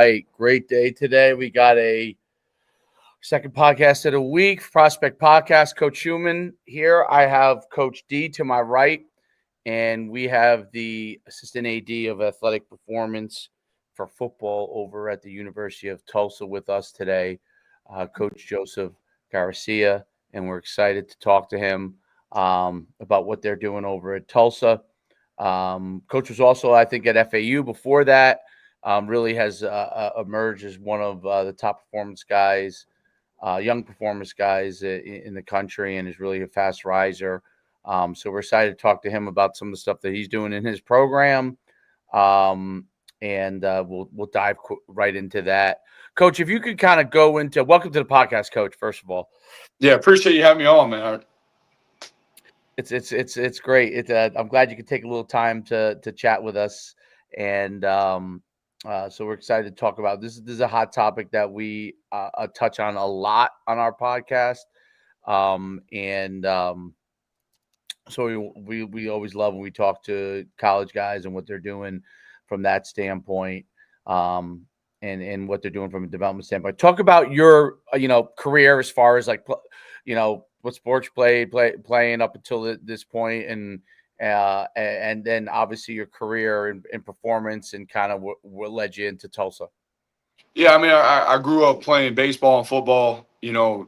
right. Great day today. We got a second podcast of the week, Prospect Podcast. Coach Schumann here. I have Coach D to my right, and we have the Assistant AD of Athletic Performance for football over at the University of Tulsa with us today, Coach Joseph Garcia, and we're excited to talk to him about what they're doing over at Tulsa. Coach was also, I think, at FAU before that. Really has emerged as one of the top performance guys, young performance guys in the country, and is really a fast riser. So we're excited to talk to him about some of the stuff that he's doing in his program, and we'll dive right into that. Coach, if you could kind of go into welcome to the podcast, Coach. First of all, yeah, appreciate you having me on, man. It's great. I'm glad you could take a little time to chat with us, and so we're excited to talk about this. This is a hot topic that we touch on a lot on our podcast, and so we always love when we talk to college guys and what they're doing from that standpoint, and what they're doing from a development standpoint. Talk about your career as far as like what sports playing up until this point, and then obviously your career and performance and kind of what led you into Tulsa. Yeah, I mean, I grew up playing baseball and football,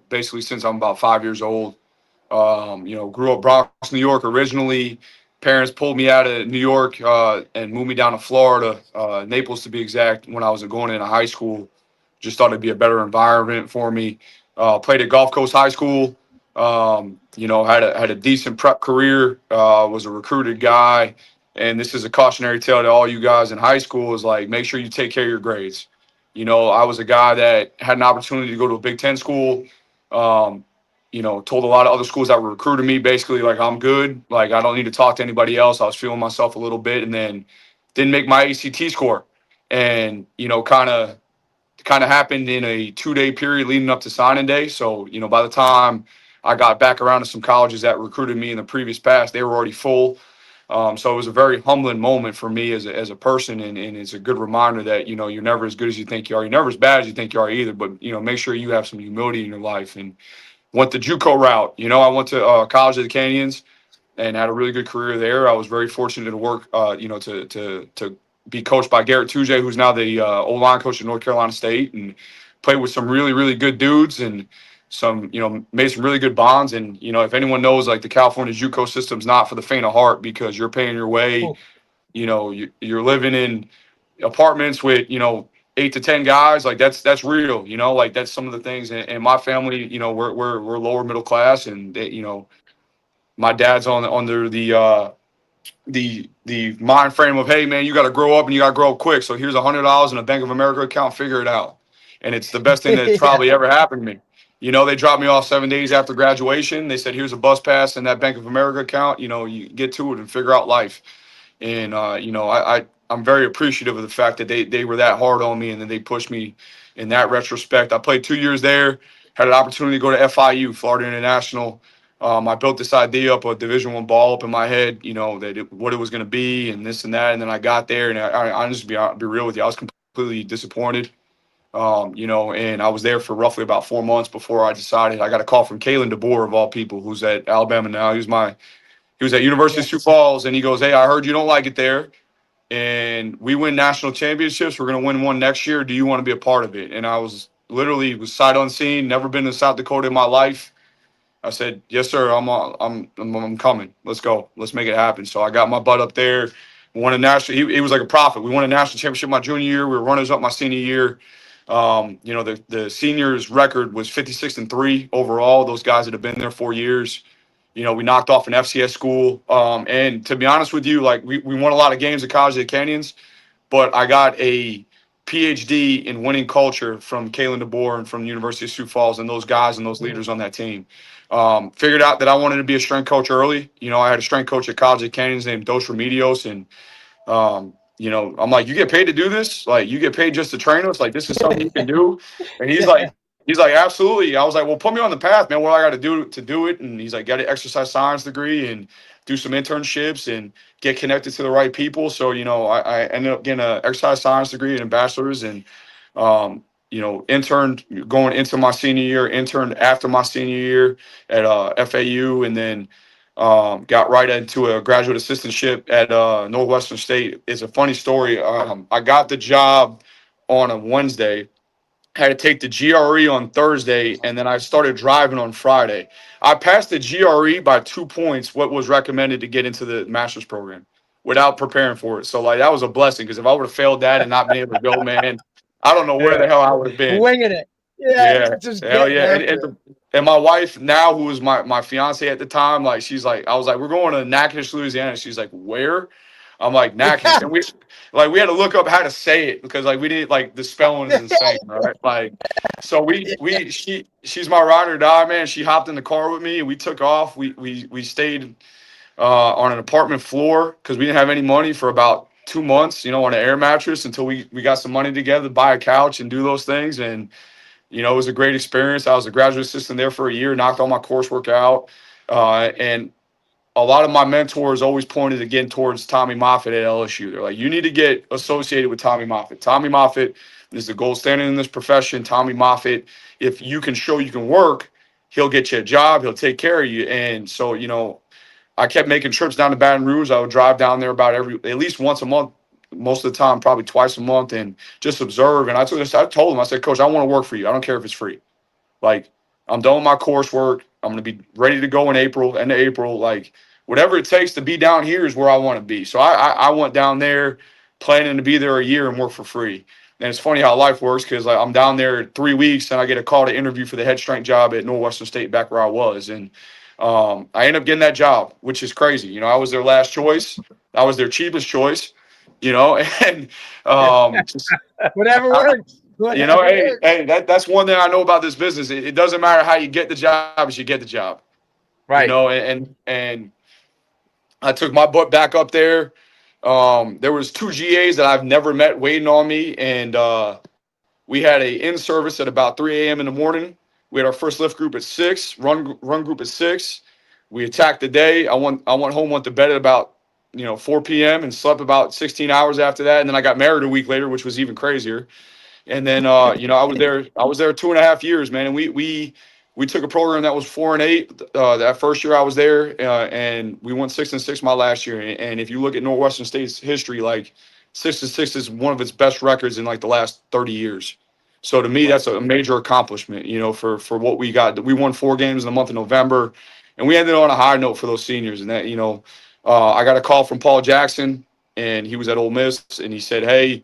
basically since I'm about 5 years old. Grew up Bronx, New York originally. Parents pulled me out of New York and moved me down to Florida, Naples to be exact, when I was going into high school. Just thought it'd be a better environment for me. Played at Gulf Coast High School. Had a decent prep career. Was a recruited guy, and this is a cautionary tale to all you guys in high school: is like, make sure you take care of your grades. I was a guy that had an opportunity to go to a Big Ten school. Told a lot of other schools that were recruiting me basically like, I'm good. Like, I don't need to talk to anybody else. I was feeling myself a little bit, and then didn't make my ACT score. And, kind of happened in a 2-day period leading up to signing day. So, by the time I got back around to some colleges that recruited me in the previous past, they were already full. So it was a very humbling moment for me as a person, and it's a good reminder that, you're never as good as you think you are. You're never as bad as you think you are either, but, make sure you have some humility in your life. And went the JUCO route. I went to College of the Canyons and had a really good career there. I was very fortunate to work, to be coached by Garrett Tuje, who's now the O-line coach at North Carolina State, and played with some really, really good dudes, and made some really good bonds. And, if anyone knows, like, the California JUCO system's not for the faint of heart, because you're paying your way. You're living in apartments with, 8 to 10 guys. Like, that's real, like, that's some of the things. And my family, we're lower middle class, and they, my dad's under the mind frame of, hey man, you got to grow up and you got to grow up quick. So here's $100 in a Bank of America account, figure it out. And it's the best thing that's probably ever happened to me. They dropped me off 7 days after graduation. They said, here's a bus pass in that Bank of America account. You get to it and figure out life. And, I'm very appreciative of the fact that they were that hard on me, and then they pushed me in that retrospect. I played 2 years there, had an opportunity to go to FIU, Florida International. I built this idea up, a Division I ball up in my head, what it was going to be and this and that. And then I got there, and I just be real with you, I was completely disappointed. And I was there for roughly about 4 months before I decided. I got a call from Kalen DeBoer, of all people, who's at Alabama now. He was at University of Sioux Falls, and he goes, hey, I heard you don't like it there, and we win national championships. We're going to win one next year. Do you want to be a part of it? And I was sight unseen, never been to South Dakota in my life. I said, yes, sir. I'm coming. Let's go. Let's make it happen. So I got my butt up there. Won a national. He was like a prophet. We won a national championship my junior year. We were runners up my senior year. The seniors record was 56-3 overall. Those guys that have been there 4 years. We knocked off an FCS school. And to be honest with you, like, we won a lot of games at College of the Canyons, but I got a PhD in winning culture from Kalen DeBoer and from the University of Sioux Falls, and those guys and those leaders on that team. Figured out that I wanted to be a strength coach early. I had a strength coach at College of the Canyons named Dos Remedios, and I'm like, you get paid to do this? Like, you get paid just to train us? Like, this is something you can do? And he's like, absolutely. I was like, well, put me on the path, man. What I got to do it? And he's like, got an exercise science degree and do some internships and get connected to the right people. So, I ended up getting an exercise science degree and a bachelor's, and Interned going into my senior year, interned after my senior year at FAU, and then got right into a graduate assistantship at Northwestern State. It's a funny story. I got the job on a Wednesday, had to take the GRE on Thursday, and then I started driving on Friday. I passed the GRE by 2 points, what was recommended to get into the master's program without preparing for it. So, like, that was a blessing because if I would have failed that and not been able to go, man, I don't know where Yeah. the hell I would have been. Winging it. Yeah, Yeah, just hell getting yeah. And, after it. and and my wife now, who was my fiance at the time, like she's like, I was like, we're going to Natchitoches, Louisiana. She's like, where? I'm like, Natchitoches. Yeah. And we had to look up how to say it because like we didn't like the spelling is insane, right? Like so she's my ride or die, man. She hopped in the car with me and we took off. We stayed on an apartment floor because we didn't have any money for about 2 months, on an air mattress until we got some money together to buy a couch and do those things. And it was a great experience. I was a graduate assistant there for a year, knocked all my coursework out. And a lot of my mentors always pointed again towards Tommy Moffitt at LSU. They're like, you need to get associated with Tommy Moffitt. Tommy Moffitt is the gold standard in this profession. Tommy Moffitt, if you can show you can work, he'll get you a job. He'll take care of you. And so, I kept making trips down to Baton Rouge. I would drive down there at least once a month, most of the time, probably twice a month, and just observe. And I told him, I said, Coach, I want to work for you. I don't care if it's free. Like, I'm done with my coursework. I'm going to be ready to go in April, end of April. Like, whatever it takes to be down here is where I want to be. So I went down there planning to be there a year and work for free. And it's funny how life works because like, I'm down there 3 weeks and I get a call to interview for the head strength job at Northwestern State back where I was. And I ended up getting that job, which is crazy. I was their last choice. I was their cheapest choice, and just, Whatever works. Whatever hey, works. that's one thing I know about this business. It doesn't matter how you get the job, as you get the job, Right. and I took my butt back up there. There was 2 GAs that I've never met waiting on me, and we had a in service at about 3 a.m. in the morning. We had our first lift group at 6, run group at 6. We attacked the day. I went home, went to bed at about 4 p.m. and slept about 16 hours after that. And then I got married a week later, which was even crazier. And then I was there 2.5 years, man. And we took a program that was 4-8. That first year I was there, and we went 6-6 my last year. And if you look at Northwestern State's history, like 6-6 is one of its best records in like the last 30 years. So to me, that's a major accomplishment, for what we got. We won 4 games in the month of November, and we ended on a high note for those seniors. And that, I got a call from Paul Jackson, and he was at Ole Miss, and he said, "Hey,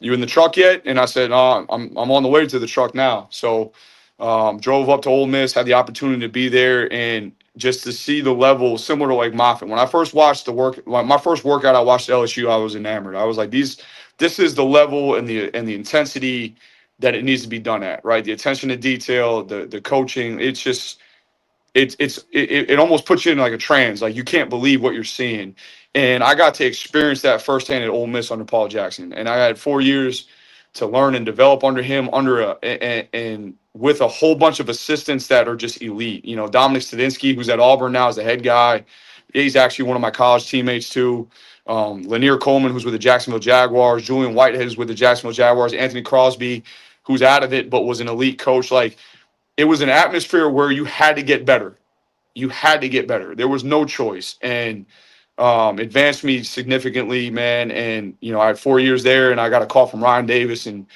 you in the truck yet?" And I said, "No, I'm on the way to the truck now." So drove up to Ole Miss, had the opportunity to be there, and just to see the level similar to like Moffitt. When I first watched my first workout I watched at LSU, I was enamored. I was like, this is the level and the intensity that it needs to be done at, right? The attention to detail, the coaching. It's just it almost puts you in like a trance. Like you can't believe what you're seeing. And I got to experience that firsthand at Ole Miss under Paul Jackson. And I had 4 years to learn and develop under him, and with a whole bunch of assistants that are just elite. Dominic Stadinsky, who's at Auburn now, is the head guy. He's actually one of my college teammates too. Lanier Coleman, who's with the Jacksonville Jaguars. Julian Whitehead, who's with the Jacksonville Jaguars. Anthony Crosby, who's out of it but was an elite coach. Like, it was an atmosphere where you had to get better. You had to get better. There was no choice. And advanced me significantly, man. And, I had 4 years there, and I got a call from Ryan Davis, and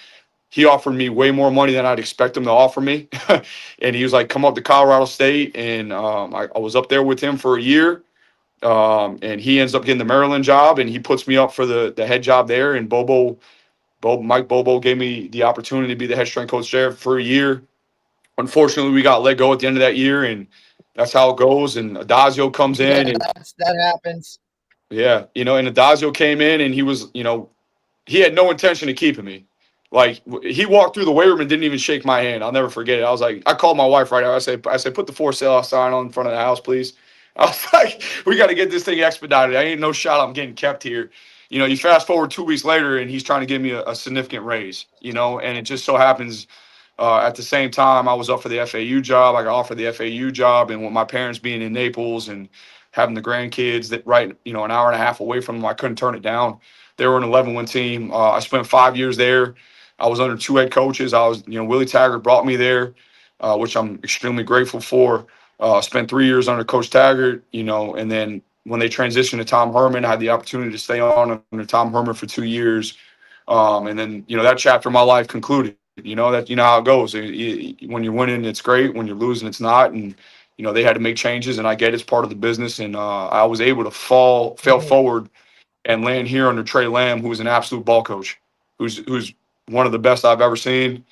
he offered me way more money than I'd expect him to offer me. And he was like, come up to Colorado State. And I was up there with him for a year. And he ends up getting the Maryland job, and he puts me up for the head job there. And Mike Bobo gave me the opportunity to be the head strength coach there for a year. Unfortunately, we got let go at the end of that year, and that's how it goes. And Adazio comes Yeah, in, and that happens. yeah, and Adazio came in, and he was, he had no intention of keeping me. Like, he walked through the weight room and didn't even shake my hand. I'll never forget it. I was like, I called my wife right now. I said, put the for sale sign on in front of the house, please. I was like, we got to get this thing expedited. I ain't no shot I'm getting kept here. You fast forward 2 weeks later, and he's trying to give me a significant raise. And it just so happens. At the same time, I was up for the FAU job. I got offered the FAU job, and with my parents being in Naples and having the grandkids that an hour and a half away from them, I couldn't turn it down. They were an 11-win team. I spent 5 years there. I was under two head coaches. Willie Taggart brought me there, which I'm extremely grateful for. Spent 3 years under Coach Taggart, and then when they transitioned to Tom Herman, I had the opportunity to stay on under Tom Herman for 2 years. And then, that chapter of my life concluded. How it goes. When you're winning, it's great. When you're losing, it's not. And, they had to make changes, and I get it's part of the business. And I was able to fail forward and land here under Trey Lamb, who is an absolute ball coach, who's one of the best I've ever seen.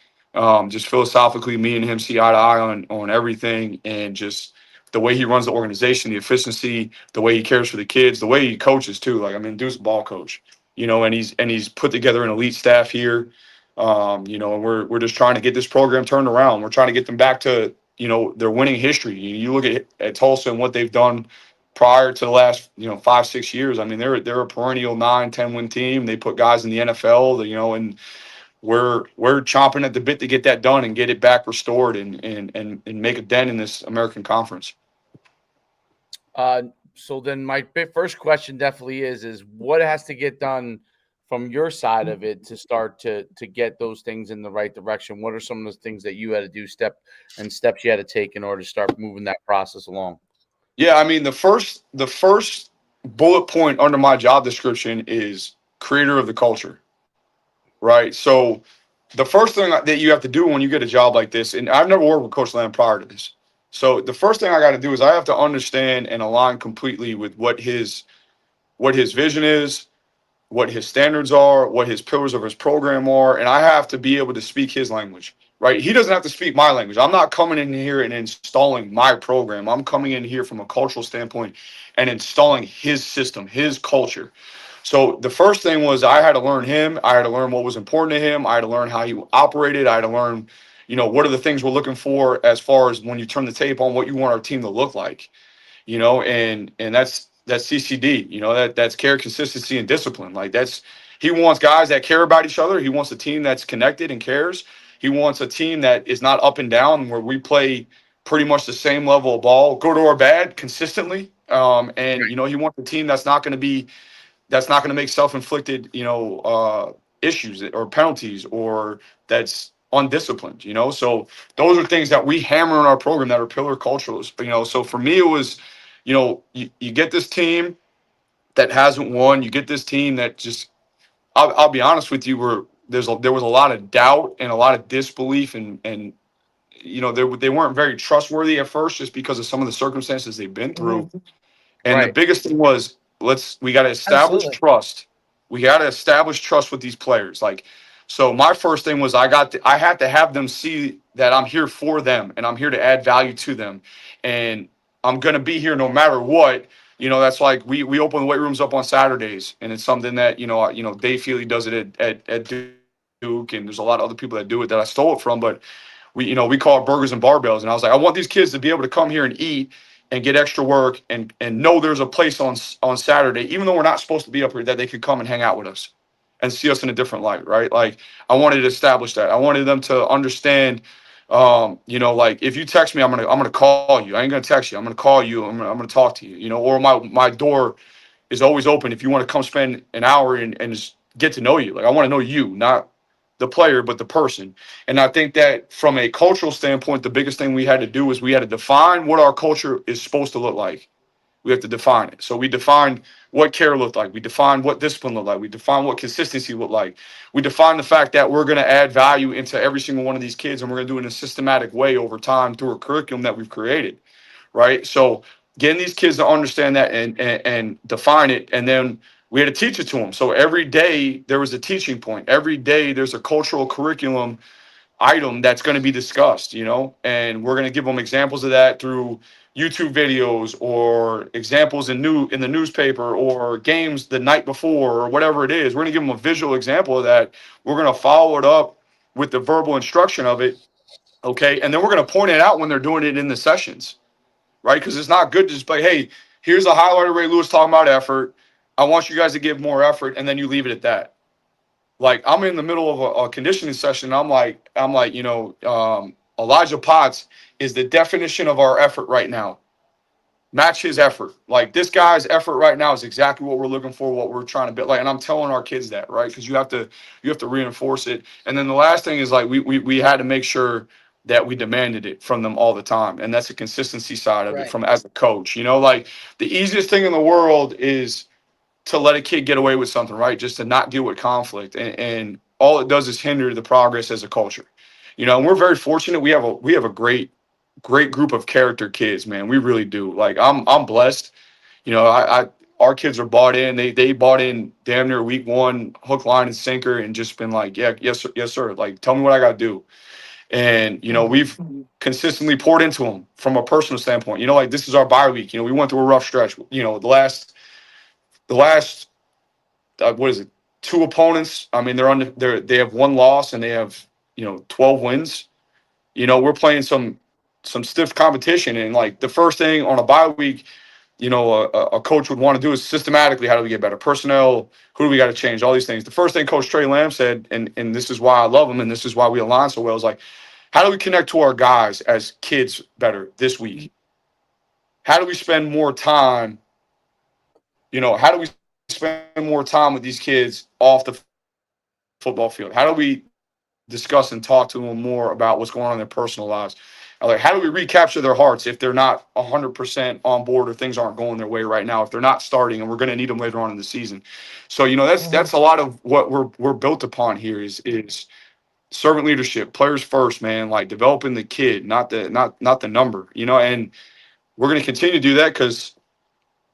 Just philosophically, me and him see eye to eye on everything, and just the way he runs the organization, the efficiency, the way he cares for the kids, the way he coaches too. Like, I mean, dude's a ball coach, and he's put together an elite staff here. And we're just trying to get this program turned around. We're trying to get them back to, their winning history. You look at Tulsa and what they've done prior to the last 5-6 years. I mean, they're a perennial 9-10 win team. They put guys in the NFL, and we're chomping at the bit to get that done and get it back restored and make a dent in this American Conference. So then my first question definitely is what has to get done from your side of it to start to get those things in the right direction? What are some of those things that you had to do, steps you had to take in order to start moving that process along? Yeah, I mean, the first bullet point under my job description is creator of the culture, right? So the first thing that you have to do when you get a job like this, and I've never worked with Coach Lamb prior to this, so the first thing I got to do is I have to understand and align completely with what his vision is, what his standards are, what his pillars of his program are, and I have to be able to speak his language, right? He doesn't have to speak my language. I'm not coming in here and installing my program. I'm coming in here from a cultural standpoint and installing his system, his culture. So the first thing was I had to learn him. I had to learn what was important to him. I had to learn how he operated. I had to learn, what are the things we're looking for as far as when you turn the tape on what you want our team to look like, and that's CCD, that's care, consistency, and discipline. Like, he wants guys that care about each other. He wants a team that's connected and cares. He wants a team that is not up and down, where we play pretty much the same level of ball, good or bad, consistently. And he wants a team that's not going to make self-inflicted, issues or penalties, or that's undisciplined, So those are things that we hammer in our program that are pillar culturalists. But, so for me, it was, you get this team that hasn't won. You get this team that just, I'll be honest with you, there was a lot of doubt and a lot of disbelief, and they weren't very trustworthy at first, just because of some of the circumstances they've been through. Mm-hmm. And the biggest thing was, we got to establish trust. We got to establish trust with these players. Like, so my first thing was I had to have them see that I'm here for them and I'm here to add value to them, and I'm going to be here no matter what. That's like we open the weight rooms up on Saturdays, and it's something that Dave Feely does it at Duke, and there's a lot of other people that do it that I stole it from, but we call it burgers and barbells. And I was like, I want these kids to be able to come here and eat and get extra work and know there's a place on Saturday, even though we're not supposed to be up here, that they could come and hang out with us and see us in a different light, right? Like, I wanted to establish that. I wanted them to understand, like, if you text me, I'm gonna call you. I ain't gonna text you. I'm gonna call you. I'm gonna talk to you. Or my door is always open if you want to come spend an hour and just get to know you. Like, I want to know you, not the player, but the person. And I think that from a cultural standpoint, the biggest thing we had to do is we had to define what our culture is supposed to look like. We have to define it. So we defined what care looked like. We defined what discipline looked like. We defined what consistency looked like. We defined the fact that we're going to add value into every single one of these kids, and we're going to do it in a systematic way over time through a curriculum that we've created, right? So getting these kids to understand that and define it, and then we had to teach it to them. So every day there was a teaching point. Every day there's a cultural curriculum item that's going to be discussed, and we're going to give them examples of that through YouTube videos or examples in the newspaper or games the night before or whatever it is. We're going to give them a visual example of that. We're going to follow it up with the verbal instruction of it. Okay. And then we're going to point it out when they're doing it in the sessions, right? Because it's not good to just be, hey, here's a highlight of Ray Lewis talking about effort. I want you guys to give more effort, and then you leave it at that. Like, I'm in the middle of a conditioning session. I'm like, Elijah Potts is the definition of our effort right now. match his effort. Like this guy's effort right now is exactly what we're looking for, what we're trying to build. Like, and I'm telling our kids that, right? Because you have to reinforce it. And then the last thing is like we had to make sure that we demanded it from them all the time, and that's the consistency side of it Right. from as a coach. Like the easiest thing in the world is to let a kid get away with something, right? Just to not deal with conflict, and all it does is hinder the progress as a culture. And we're very fortunate. We have a great group of character kids, man. We really do. Like I'm blessed. I our kids are bought in. They bought in damn near week one, hook, line, and sinker, and just been like, yeah, yes, sir, yes, sir. Like, tell me what I got to do. And we've consistently poured into them from a personal standpoint. Like this is our bye week. We went through a rough stretch. The last what is it? Two opponents. I mean, they have one loss and they have 12 wins. We're playing some stiff competition, and like the first thing on a bye week, a coach would want to do is systematically, how do we get better personnel? Who do we got to change? All these things. The first thing Coach Trey Lamb said, and this is why I love him, and this is why we align so well, is like, how do we connect to our guys as kids better this week? How do we spend more time? How do we spend more time with these kids off the football field? How do we discuss and talk to them more about what's going on in their personal lives? Like, how do we recapture their hearts if they're not 100% on board or things aren't going their way right now? If they're not starting, and we're going to need them later on in the season. So that's a lot of what we're built upon here is servant leadership, players first, man. Like developing the kid, not the number. And we're going to continue to do that because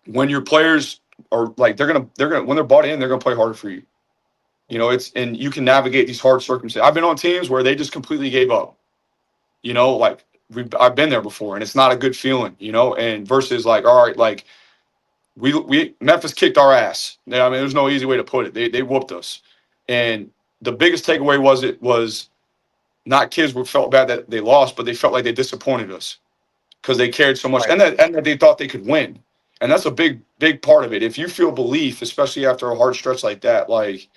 when your players are like they're gonna when they're bought in, they're gonna play harder for you. And you can navigate these hard circumstances. I've been on teams where they just completely gave up. Like I've been there before, and it's not a good feeling. And versus like, all right, like we Memphis kicked our ass. I mean, there's no easy way to put it. They whooped us, and the biggest takeaway was not kids who felt bad that they lost, but they felt like they disappointed us because they cared so much, Right. and that they thought they could win. And that's a big part of it. If you feel belief, especially after a hard stretch like that, like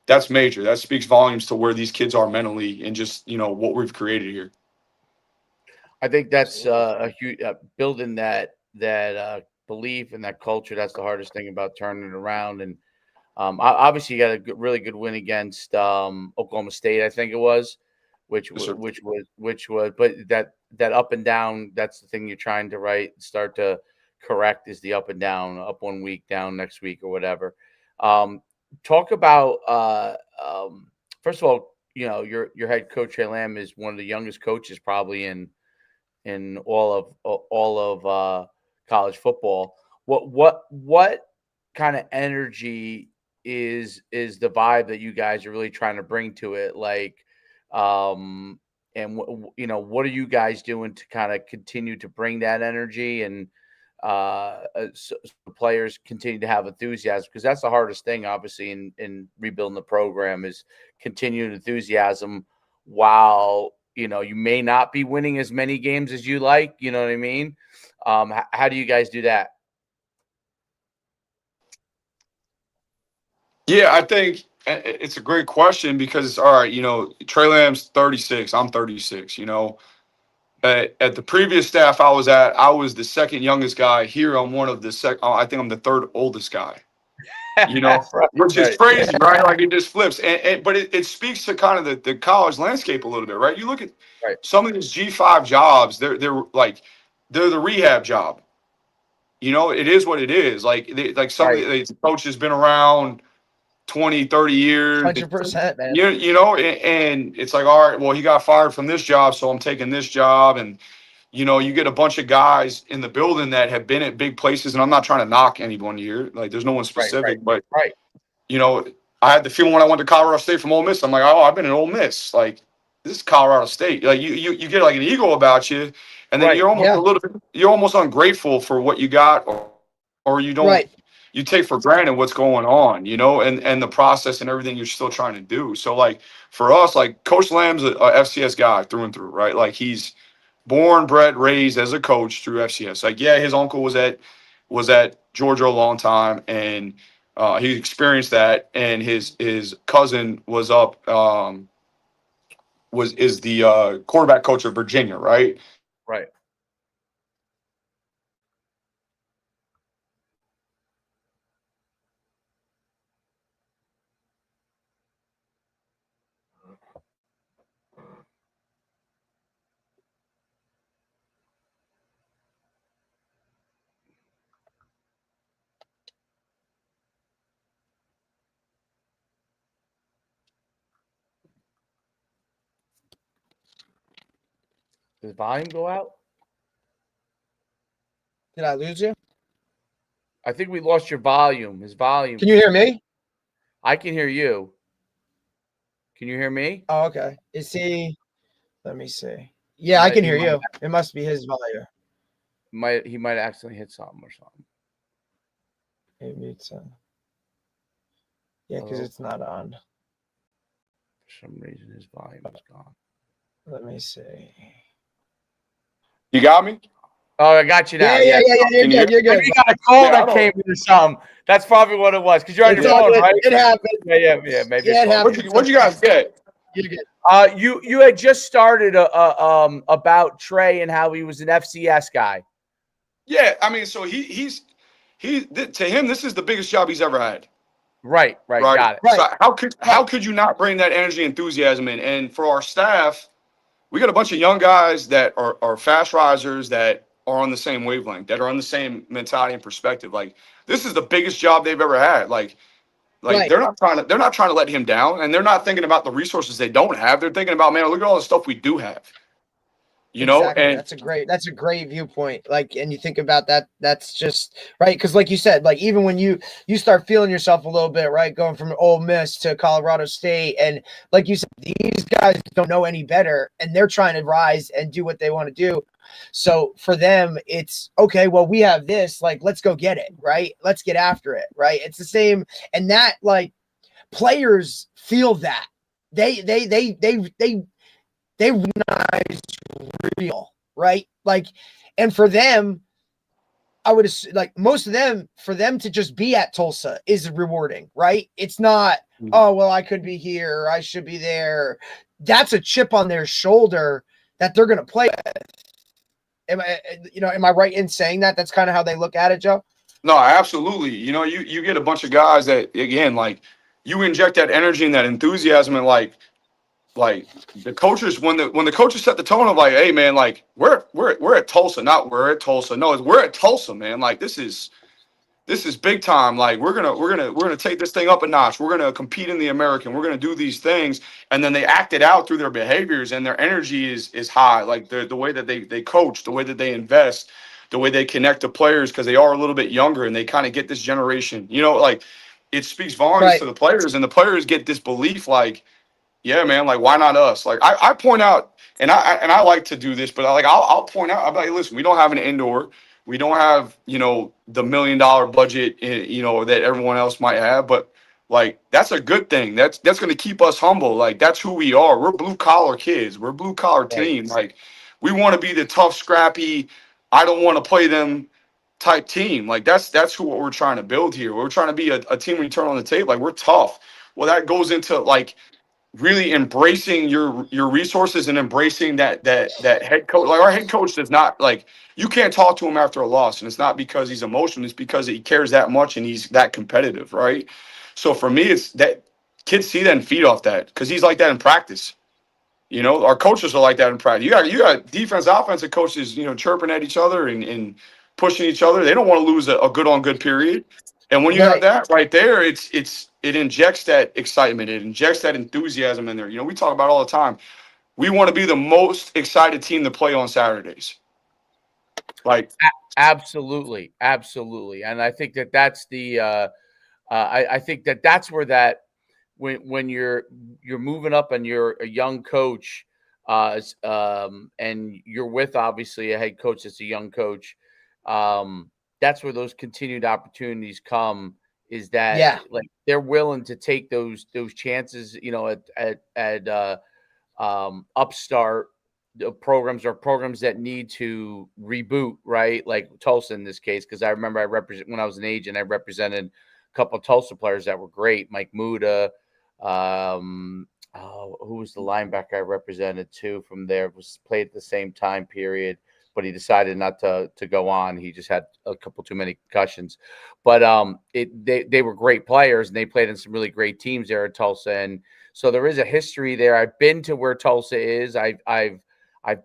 that's major. That speaks volumes to where these kids are mentally and just what we've created here. I think that's a huge building that belief and that culture. That's the hardest thing about turning it around. And obviously, you got a really good win against Oklahoma State, I think it was, which Yes, was sir. but that up and down. That's the thing you're trying to start to correct is the up and down, up one week, down next week, or whatever. Um, Talk about first of all, your head coach Trey Lamb is one of the youngest coaches probably in all of college football. What kind of energy is the vibe that you guys are really trying to bring to it? Like, and what are you guys doing to kind of continue to bring that energy and so players continue to have enthusiasm, because that's the hardest thing obviously in rebuilding the program is continued enthusiasm while you may not be winning as many games as you like, you know what I mean? How do you guys do that? Yeah, I think it's a great question because all right, Trey Lamb's 36. I'm 36. At the previous staff I was at, I was the second youngest guy. Here, I'm one of the I think I'm the third oldest guy. Right, Which is right, crazy, right? Like it just flips, but it speaks to kind of the college landscape a little bit, right? You look at right, some of these G5 jobs, they're the rehab job. It is what it is. Like like some of right, the coaches been around 20, 30 years. 100%, man. And it's like, all right, well, he got fired from this job, so I'm taking this job. And, you get a bunch of guys in the building that have been at big places. And I'm not trying to knock anyone here. Like, there's no one right, right, specific. But, right, you know, I had the feeling when I went to Colorado State from Ole Miss, I'm like, oh, I've been in Ole Miss. Like, this is Colorado State. Like, you get like an ego about you. And then right. Yeah. you're almost ungrateful for what you got, or you don't Right. you take for granted what's going on, and the process and everything you're still trying to do. So like for us, like Coach Lamb's a FCS guy through and through, right? Like he's born, bred, raised as a coach through FCS. Like, yeah, his uncle was at Georgia a long time, and he experienced that, and his cousin was up was is the quarterback coach of Virginia, right? Right. Does volume go out? Did I lose you? I think we lost your volume. His volume. Can you hear me? I can hear you. Can you hear me? Oh, okay. Is he? Let me see. Yeah, I can hear you. It must be his volume. He might accidentally hit something or something. Maybe it's yeah, because it's not on. For some reason, his volume is gone. Let me see. You got me? Oh, I got you now. Yeah. You're good. You're good. Maybe you got a call Yeah, I that don't- came into some. That's probably what it was because you're on It's your all phone, good. right? It happened. Yeah. Maybe Yeah, it happened. What'd you guys get? You're good. You had just started about Trey and how he was an FCS guy. Yeah, I mean, so to him, this is the biggest job he's ever had. Right. Got it. So how could you not bring that energy, enthusiasm in? And for our staff, we got a bunch of young guys that are fast risers that are on the same wavelength, that are on the same mentality and perspective. Like, this is the biggest job they've ever had. Like Right. they're not trying to let him down, and they're not thinking about the resources they don't have. They're thinking about, man, look at all the stuff we do have. Exactly. And That's a great viewpoint. Like, and you think about that, that's just right. Cause like you said, like even when you start feeling yourself a little bit, right, going from Ole Miss to Colorado State, and like you said, these guys don't know any better and they're trying to rise and do what they want to do. So for them, it's okay, well, we have this, like, let's go get it, right? Let's get after it, right? It's the same. And that, like, players feel that. They recognize real, right? Like, and for them, I would assume, like most of them, for them to just be at Tulsa is rewarding, right? It's not, oh, well, I could be here, I should be there. That's a chip on their shoulder that they're going to play with. Am I right in saying that? That's kind of how they look at it, Joe? no, absolutely. You get a bunch of guys that, again, like, you inject that energy and that enthusiasm, and like the coaches, when the coaches set the tone of, like, hey man, like, we're at Tulsa, not we're at Tulsa. No, it's we're at Tulsa, man. Like, this is big time. Like, we're gonna take this thing up a notch. We're gonna compete in the American. We're gonna do these things, and then they act it out through their behaviors, and their energy is high. Like, the way that they coach, the way that they invest, the way they connect to players, because they are a little bit younger and they kind of get this generation. Like, it speaks volumes Right. to the players, and the players get this belief, like, yeah, man, like, why not us? Like, I point out, and I like to do this, but I'll point out, I'll be like, listen, we don't have an indoor, we don't have, the $1 million budget, that everyone else might have, but like, that's a good thing. That's going to keep us humble. Like, that's who we are. We're blue collar kids. We're blue collar team. Like, we want to be the tough, scrappy, I don't want to play them type team. Like, that's what we're trying to build here. We're trying to be a team when you turn on the tape. Like, we're tough. Well, that goes into, like, really embracing your resources and embracing that head coach. Like, our head coach does not, like, you can't talk to him after a loss, and it's not because he's emotional, it's because he cares that much and he's that competitive, right? So for me, it's that kids see that and feed off that, because he's like that in practice. Our coaches are like that in practice. You got defense, offensive coaches, chirping at each other and pushing each other. They don't want to lose a good on good period. And when you have that right there, it injects that excitement. It injects that enthusiasm in there. We talk about all the time. We want to be the most excited team to play on Saturdays. Like, absolutely, and I think that's the. I think that's where that when you're moving up and you're a young coach, and you're with obviously a head coach that's a young coach. That's where those continued opportunities come. Is that like they're willing to take those chances, at upstart programs that need to reboot, right? Like Tulsa in this case, because I remember when I was an agent, I represented a couple of Tulsa players that were great. Mike Muda, who was the linebacker I represented too from there, was played at the same time period, but he decided not to go on. He just had a couple too many concussions. But they were great players, and they played in some really great teams there at Tulsa. And so there is a history there. I've been to where Tulsa is. I've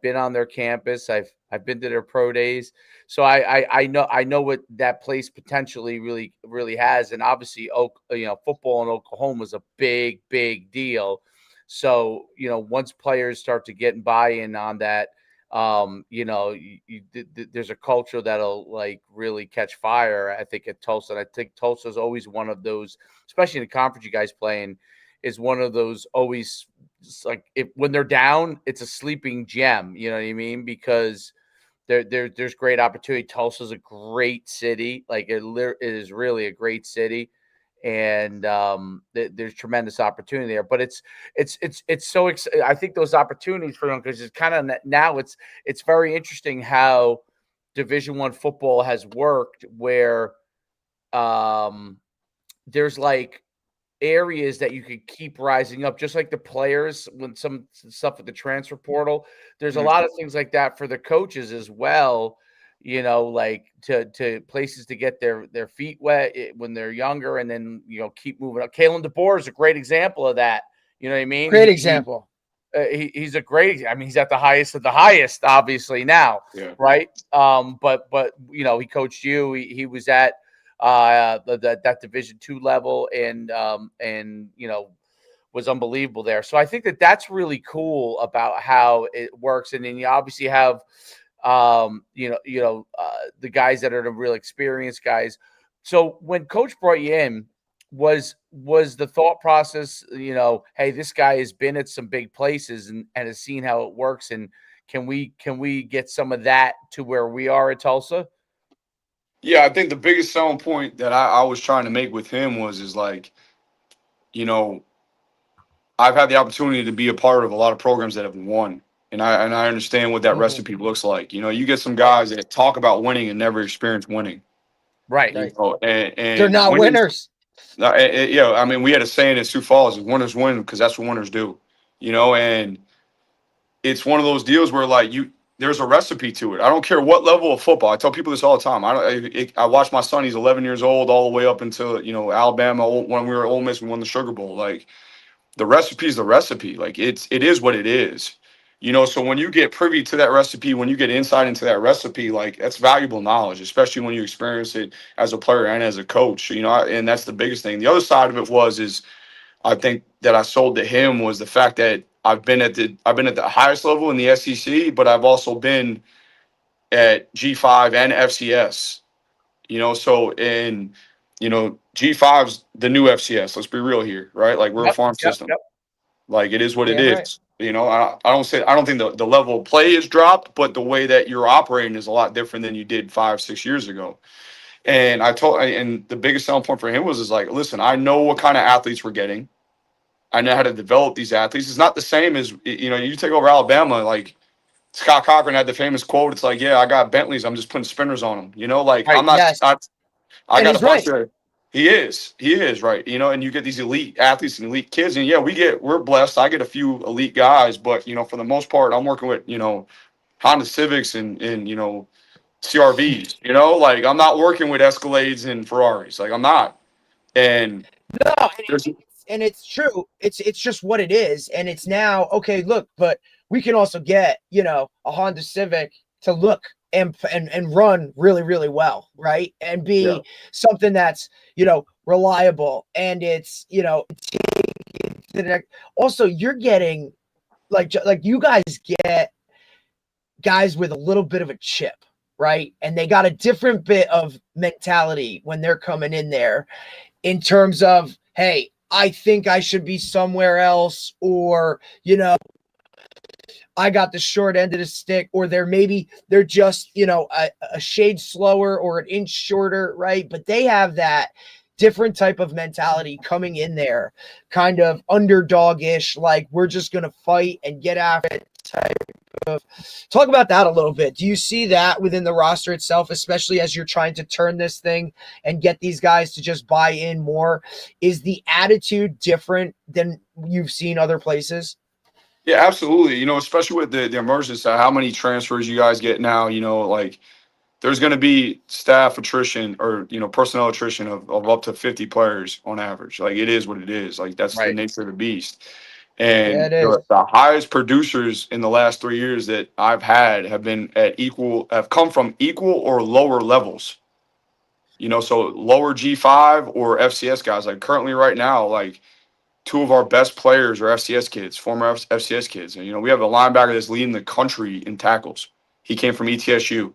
been on their campus. I've been to their pro days. So I know what that place potentially really has. And obviously, football in Oklahoma is a big deal. So once players start to get buy-in on that, There's a culture that'll like really catch fire, I think, at Tulsa. And I think Tulsa is always one of those, especially in the conference you guys play in, is one of those always like when they're down, it's a sleeping gem. You know what I mean? Because there's great opportunity. Tulsa's a great city. Like it is really a great city. And there's tremendous opportunity there, but it's so I think those opportunities for them, because it's kind of now it's very interesting how Division I football has worked, where there's like areas that you could keep rising up, just like the players when some stuff with the transfer portal. There's a lot of things like that for the coaches as well, like to places to get their feet wet when they're younger, and then keep moving up. Kalen DeBoer is a great example of that. You know what I mean? Great example. He's a great. I mean, he's at the highest of the highest, obviously now, right? But he coached you. He was at that Division II level, and was unbelievable there. So I think that's really cool about how it works. And then you obviously have the guys that are the real experienced guys. So when Coach brought you in, was the thought process, hey, this guy has been at some big places and has seen how it works, and can we get some of that to where we are at Tulsa? Yeah, I think the biggest selling point that I was trying to make with him is like, I've had the opportunity to be a part of a lot of programs that have won. And I understand what that recipe looks like. You get some guys that talk about winning and never experience winning. Right. And they're not winners. I mean, we had a saying in Sioux Falls: "Winners win," because that's what winners do. And it's one of those deals where like there's a recipe to it. I don't care what level of football. I tell people this all the time. I watch my son. He's 11 years old, all the way up until Alabama. When we were at Ole Miss, we won the Sugar Bowl. Like, the recipe is the recipe. Like, it is what it is. So when you get privy to that recipe, when you get insight into that recipe, like, that's valuable knowledge, especially when you experience it as a player and as a coach. And that's the biggest thing. The other side of it is I think that I sold to him was the fact that I've been at the highest level in the SEC, but I've also been at G5 and FCS. So in G5's the new FCS. Let's be real here, right? Like, we're a farm system. Yep. Like, it is what it Right. is. I don't think the level of play is dropped, but the way that you're operating is a lot different than you did 5-6 years ago. And the biggest selling point for him is like, listen, I know what kind of athletes we're getting. I know how to develop these athletes. It's not the same as, you take over Alabama, like Scott Cochran had the famous quote. It's like, yeah, I got Bentleys. I'm just putting spinners on them. Like, right. I'm not, Yes. I got he's a bunch right. of, he is right. And you get these elite athletes and elite kids, and yeah, we're blessed. I get a few elite guys, but for the most part, I'm working with, Honda Civics and CRVs, like, I'm not working with Escalades and Ferraris. Like, I'm not. And No, and it's true. It's just what it is, and it's now okay. Look, but we can also get a Honda Civic to look and run really, really well, right? And be something that's reliable, and it's also you're getting like you guys get guys with a little bit of a chip, right? And they got a different bit of mentality when they're coming in there, in terms of, hey, I think I should be somewhere else, or, I got the short end of the stick, or they're just, a shade slower or an inch shorter, right? But they have that different type of mentality coming in there, kind of underdog-ish, like, we're just going to fight and get after it type of. Talk about that a little bit. Do you see that within the roster itself, especially as you're trying to turn this thing and get these guys to just buy in more? Is the attitude different than you've seen other places? Yeah, absolutely. Especially with the emergence of how many transfers you guys get now, like, there's going to be staff attrition or, personnel attrition of up to 50 players on average. Like, it is what it is. Like, that's the nature of the beast. And it is. the highest producers in the last 3 years that I've had have come from equal or lower levels. So lower G5 or FCS guys. Like, currently right now, like, two of our best players are FCS kids, former FCS kids. And, we have a linebacker that's leading the country in tackles. He came from ETSU.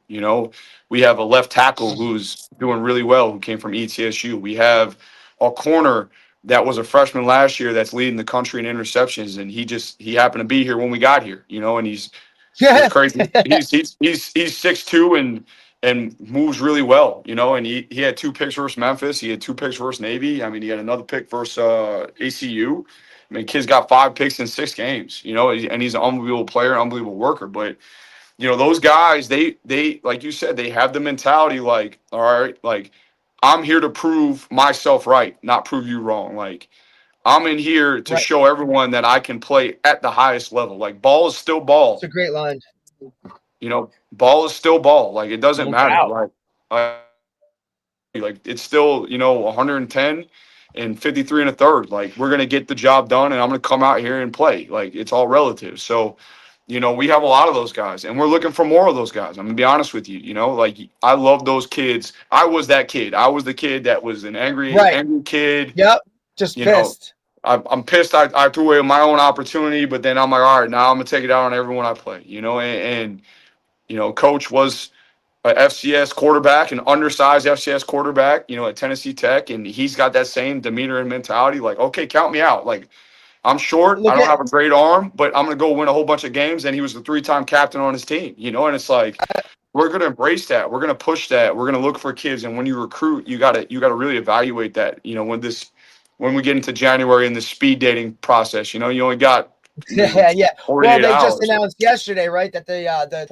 We have a left tackle who's doing really well who came from ETSU. We have a corner that was a freshman last year that's leading the country in interceptions. And he happened to be here when we got here, and he's crazy. He's 6'2" and moves really well, and he had 2 picks versus Memphis. He had 2 picks versus Navy. I mean, he had another pick versus ACU. I mean, kid's got 5 picks in 6 games, and he's an unbelievable player, unbelievable worker. But, those guys, they like you said, they have the mentality like, all right, like, I'm here to prove myself right, not prove you wrong. Like, I'm in here to show everyone that I can play at the highest level. Like, ball is still ball. It's a great line. Ball is still ball. Like, it doesn't No matter. doubt. Like it's still, 110 and 53 and a third. Like, we're gonna get the job done, and I'm gonna come out here and play. Like, it's all relative. So, we have a lot of those guys, and we're looking for more of those guys. I'm gonna be honest with you. Like, I love those kids. I was that kid. I was the kid that was an angry kid. Yep. Just pissed. I'm pissed. I threw away my own opportunity, but then I'm like, all right, now I'm gonna take it out on everyone I play. And Coach was a FCS quarterback, an undersized FCS quarterback, at Tennessee Tech, and he's got that same demeanor and mentality. Like, okay, count me out. Like, I'm short. I don't have a great arm, but I'm gonna go win a whole bunch of games. And he was the 3-time captain on his team. And it's like, we're gonna embrace that. We're gonna push that. We're gonna look for kids. And when you recruit, you gotta really evaluate that. When we get into January in the speed dating process, you only got Yeah. Well, they just hours. announced yesterday, right, that the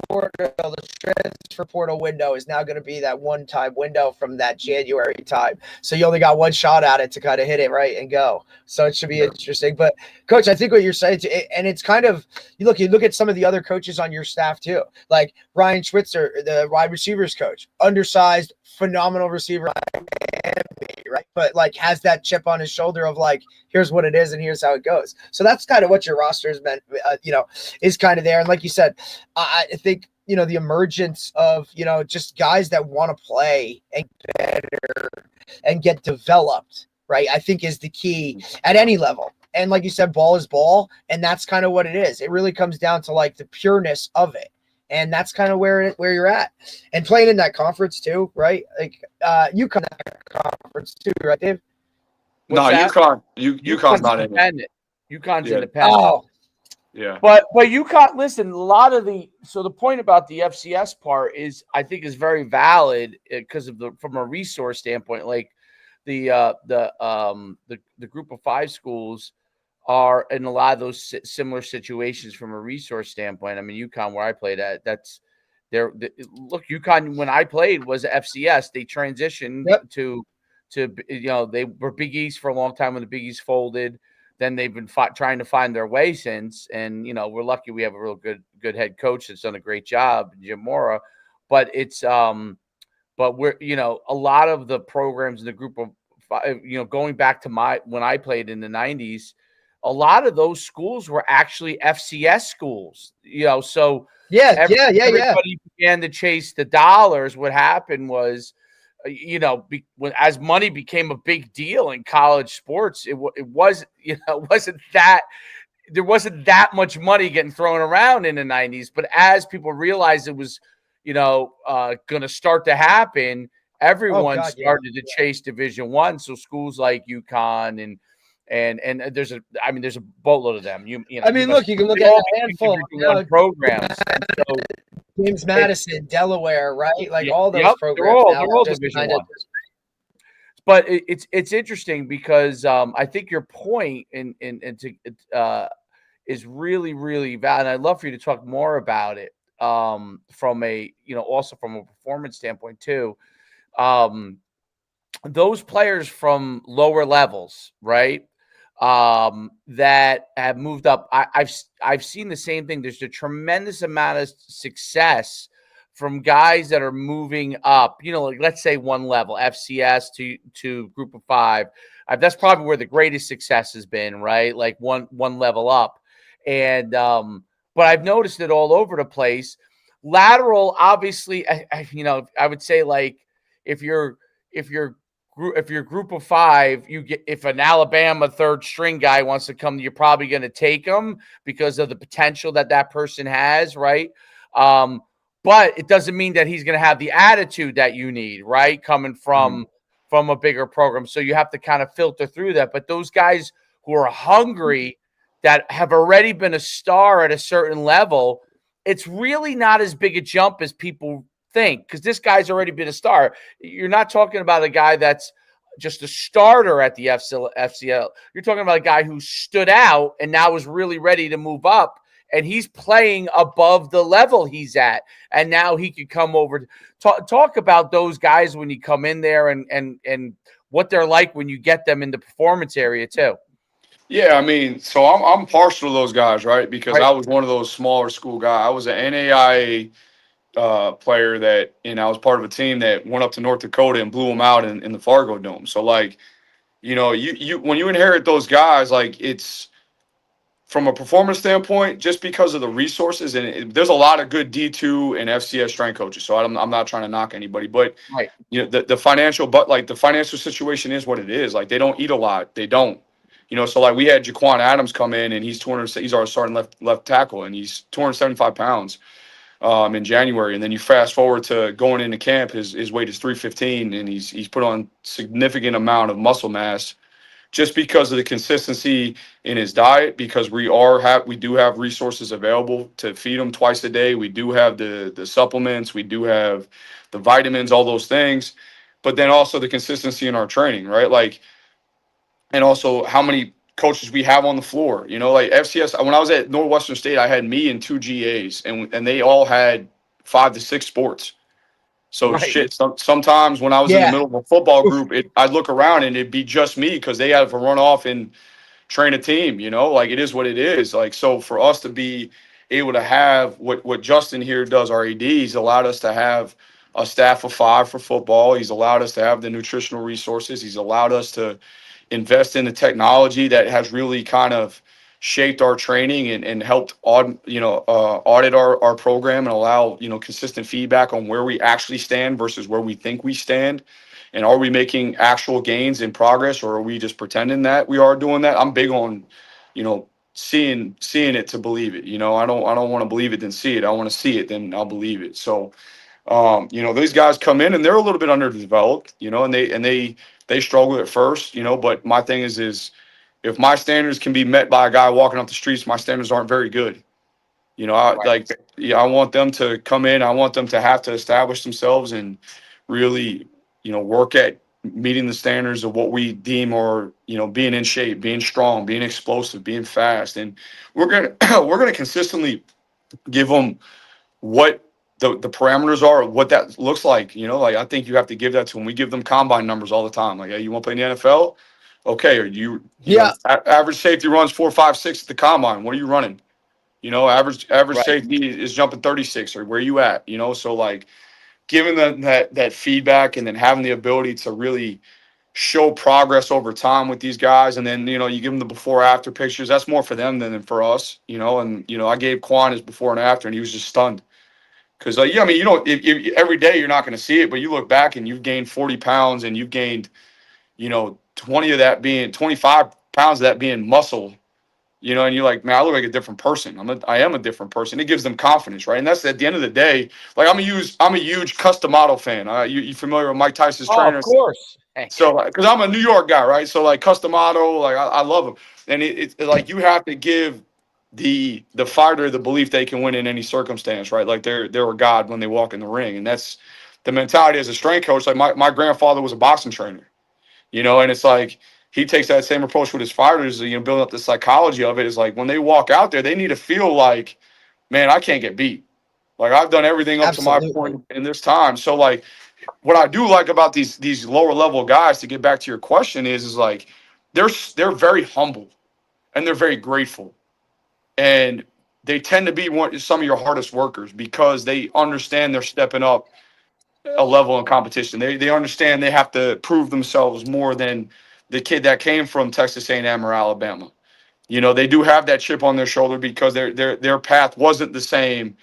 transfer portal window is now going to be that one-time window from that January time. So you only got one shot at it to kind of hit it right and go. So it should be interesting. But Coach, I think what you're saying, and it's kind of you look at some of the other coaches on your staff too, like Ryan Schwitzer, the wide receivers coach, undersized, phenomenal receiver. Right, but like has that chip on his shoulder of like, here's what it is and here's how it goes. So that's kind of what your roster has been, is kind of there. And like you said, I think the emergence of just guys that want to play and better and get developed, right, I think is the key at any level. And like you said, ball is ball, and that's kind of what it is. It really comes down to like the pureness of it. And that's kind of where you're at, and playing in that conference too, right? Like you come that conference too, right, Dave? UConn's not in it. UConn's independent. Oh, yeah. But UConn, listen, a lot of the point about the FCS part is I think is very valid because of from a resource standpoint, like the group of 5 schools are in a lot of those similar situations from a resource standpoint. I mean, UConn, where I played at, look, UConn, when I played, was FCS. They transitioned to they were Big East for a long time when the Big East folded. Then they've been trying to find their way since. And, we're lucky we have a real good head coach that's done a great job, Jim Mora. But it's but we're, a lot of the programs in the group of 5, going back to when I played in the 90s, a lot of those schools were actually FCS schools, so everybody began to chase the dollars. What happened was, as money became a big deal in college sports, it was, wasn't that there wasn't that much money getting thrown around in the 90s. But as people realized it was, going to start to happen, everyone started to chase Division I. So schools like UConn and there's a boatload of them. Look, you can look at a handful of programs. So, James Madison, Delaware, right? Like all those programs. They're all Division I. But it's interesting because I think your point is really, really valid. And I'd love for you to talk more about it from a also from a performance standpoint too. Those players from lower levels, right? That have moved up. I've seen the same thing. There's a tremendous amount of success from guys that are moving up, like let's say one level, FCS to group of 5. That's probably where the greatest success has been, right? Like one level up. And but I've noticed it all over the place. Lateral, obviously, I would say like if you're if you're group of 5, you get, if an Alabama third string guy wants to come, you're probably going to take him because of the potential that person has, right? But it doesn't mean that he's going to have the attitude that you need, right? Coming from a bigger program. So you have to kind of filter through that. But those guys who are hungry, that have already been a star at a certain level, it's really not as big a jump as people think, because this guy's already been a star. You're not talking about a guy that's just a starter at the FCL. You're talking about a guy who stood out and now is really ready to move up, and he's playing above the level he's at, and now he could come over. Talk about those guys when you come in there, and what they're like when you get them in the performance area too. Yeah, I mean, so I'm partial to those guys, right? Because Right. I was one of those smaller school guys. I was an NAIA player that, and I was part of a team that went up to North Dakota and blew them out in the Fargo Dome. So like, you when you inherit those guys, like it's from a performance standpoint, just because of the resources, and there's a lot of good D2 and FCS strength coaches. So I'm not trying to knock anybody, but Right. the financial, but like the financial situation is what it is. Like they don't eat a lot. They don't. So like we had Jaquan Adams come in, and he's our starting left tackle, and he's 275 pounds in January. And then you fast forward to going into camp, his weight is 315, and he's put on significant amount of muscle mass just because of the consistency in his diet, because we do have resources available to feed him twice a day. We do have the supplements, we do have the vitamins, all those things, but then also the consistency in our training, right? Like, and also how many coaches we have on the floor. Like FCS, when I was at Northwestern State, I had me and 2 GAs, and they all had 5 to 6 sports. So Right. shit. Sometimes when I was in the Yeah. middle of a football group, I'd look around and it'd be just me because they had to run off and train a team. Like it is what it is. Like, so for us to be able to have what Justin here does, our AD, he's allowed us to have a staff of 5 for football. He's allowed us to have the nutritional resources. He's allowed us to invest in the technology that has really kind of shaped our training and helped audit our program and allow consistent feedback on where we actually stand versus where we think we stand, and are we making actual gains in progress, or are we just pretending that we are doing that? I'm big on seeing it to believe it. I don't want to believe it then see it. I want to see it, then I'll believe it. So these guys come in and they're a little bit underdeveloped, and they struggle at first, but my thing is if my standards can be met by a guy walking up the streets, my standards aren't very good. Right. I want them to come in. I want them to have to establish themselves and really, work at meeting the standards of what we deem or, being in shape, being strong, being explosive, being fast. And we're going to, we're going to consistently give them what the parameters are, what that looks like. Like I think you have to give that to them. We give them combine numbers all the time. Like, hey, you want to play in the NFL? Okay. Or Yeah. average safety runs 4, 5, 6 at the combine. What are you running? Average Right. safety is jumping 36, or where you at? So like giving them that feedback, and then having the ability to really show progress over time with these guys. And then, you give them the before after pictures. That's more for them than for us, and, I gave Quan his before and after, and he was just stunned. Because, yeah, I mean, if every day you're not going to see it, but you look back and you've gained 40 pounds, and you've gained, 25 pounds of that being muscle, and you're like, man, I look like a different person. I am a different person. It gives them confidence, right? And that's at the end of the day. Like I'm a huge custom model fan. You familiar with Mike Tyson's Oh, of trainer? course. So, because I'm a New York guy, right? So, like custom auto, like I love them, and it's like you have to give the fighter the belief they can win in any circumstance, right? Like they're a god when they walk in the ring, and that's the mentality as a strength coach. Like my grandfather was a boxing trainer, and it's like he takes that same approach with his fighters. Building up the psychology of it is like when they walk out there, they need to feel like, man, I can't get beat. Like I've done everything up to my Absolutely. point in this time. So like what I do like about these lower level guys, to get back to your question, is like they're very humble and they're very grateful, and they tend to be some of your hardest workers because they understand they're stepping up a level in competition. They understand they have to prove themselves more than the kid that came from Texas A&M or Alabama. They do have that chip on their shoulder because their path wasn't the same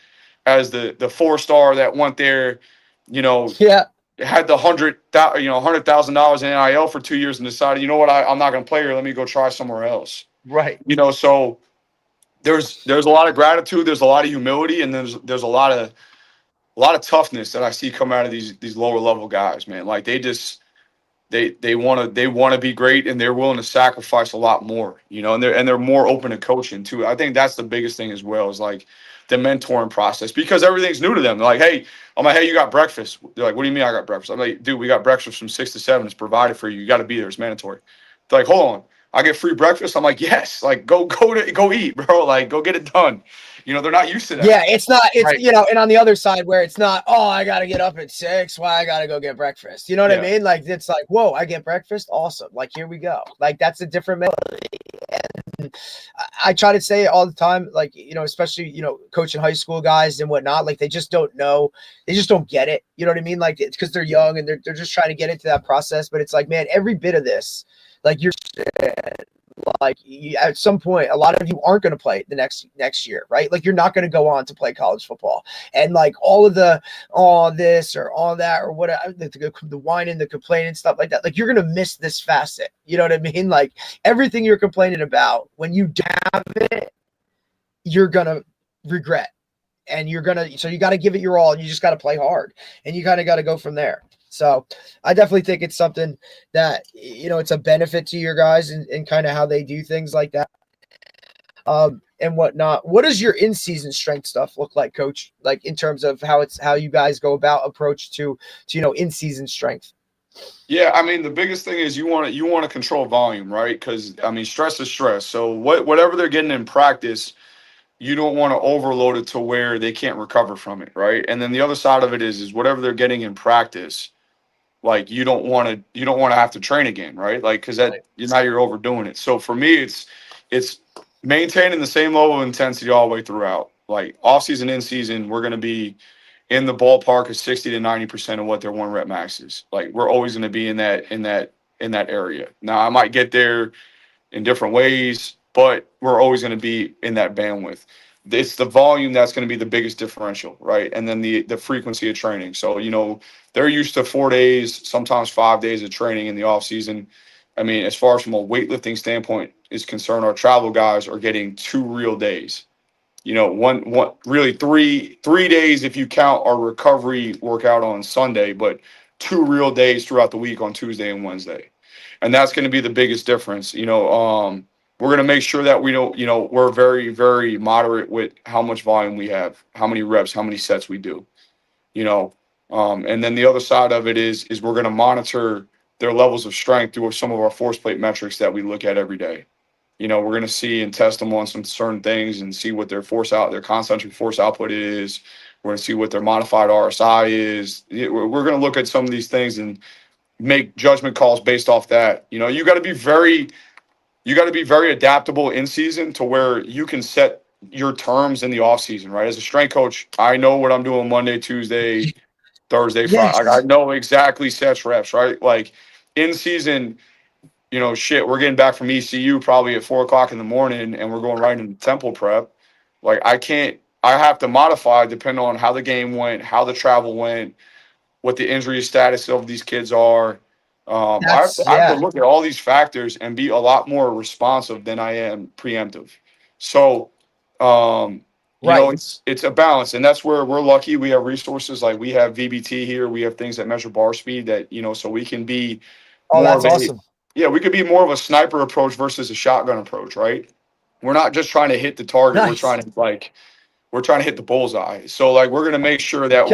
as the 4-star that went there, Yeah. had the $100,000 in NIL for 2 years and decided, you know what, I'm not going to play here. Let me go try somewhere else. Right. So there's a lot of gratitude, there's a lot of humility, and there's a lot of toughness that I see come out of these lower level guys, man. Like they want to be great, and they're willing to sacrifice a lot more, and they're more open to coaching too. I think that's the biggest thing as well, is like the mentoring process, because everything's new to them. They're like, hey, I'm like, hey, you got breakfast? They're like, what do you mean I got breakfast? I'm like, dude, we got breakfast from 6 to 7. It's provided for you. You got to be there. It's mandatory. They're like, hold on, I get free breakfast? I'm like, yes. Like, go eat, bro. Like, go get it done. They're not used to that. Yeah, it's not, it's, Right. and on the other side where it's not, oh, I got to get up at 6. Why I got to go get breakfast. You know what I mean? Like, it's like, whoa, I get breakfast. Awesome. Like, here we go. Like, that's a different mentality. And I try to say it all the time, like, especially, coaching high school guys and whatnot, like, they just don't know. They just don't get it. You know what I mean? Like, it's because they're young and they're just trying to get into that process. But it's like, man, every bit of this, like, like at some point, a lot of you aren't going to play the next year, right? Like, you're not going to go on to play college football, and like all of the this or all that or whatever, the whining, the complaining, stuff like that. Like, you're going to miss this facet. You know what I mean? Like, everything you're complaining about, when you have it, you're going to regret, and so you got to give it your all, and you just got to play hard, and you kind of got to go from there. So I definitely think it's something that, it's a benefit to your guys and kind of how they do things like that. And whatnot. What does your in-season strength stuff look like, Coach? Like, in terms of how you guys go about approach to in-season strength? Yeah, I mean, the biggest thing is you want to control volume, right? Because I mean, stress is stress. So whatever they're getting in practice, you don't want to overload it to where they can't recover from it, right? And then the other side of it is whatever they're getting in practice, like you don't want to have to train again, right? Like, because now you're overdoing it. So for me, it's maintaining the same level of intensity all the way throughout. Like, off season, in season, we're going to be in the ballpark of 60 to 90% of what their 1 rep max is. Like, we're always going to be in that area. Now, I might get there in different ways, but we're always going to be in that bandwidth. It's the volume that's going to be the biggest differential, right? And then the frequency of training. So, they're used to 4 days, sometimes 5 days of training in the off season. I mean, as far as from a weightlifting standpoint is concerned, our travel guys are getting 2 real days. One really three days if you count our recovery workout on Sunday, but 2 real days throughout the week on Tuesday and Wednesday. And that's going to be the biggest difference. We're going to make sure that we don't, we're very, very moderate with how much volume we have, how many reps, how many sets we do, and then the other side of it is we're going to monitor their levels of strength through some of our force plate metrics that we look at every day. We're going to see and test them on some certain things and see what their their concentric force output is. We're going to see what their modified RSI is. We're going to look at some of these things and make judgment calls based off that. You got to be very adaptable in season to where you can set your terms in the off season, right? As a strength coach, I know what I'm doing Monday, Tuesday, Thursday, Friday. Yes. I know exactly sets, reps, right? Like, in season, we're getting back from ECU probably at 4:00 in the morning, and we're going right into temple prep. Like, I have to modify depending on how the game went, how the travel went, what the injury status of these kids are. I have to look at all these factors and be a lot more responsive than I am preemptive. So, it's a balance, and that's where we're lucky. We have resources, like we have VBT here. We have things that measure bar speed that, so we can be That's awesome. we could be more of a sniper approach versus a shotgun approach, right? We're not just trying to hit the target. Nice. We're trying to hit the bullseye. So, like, we're going to make sure that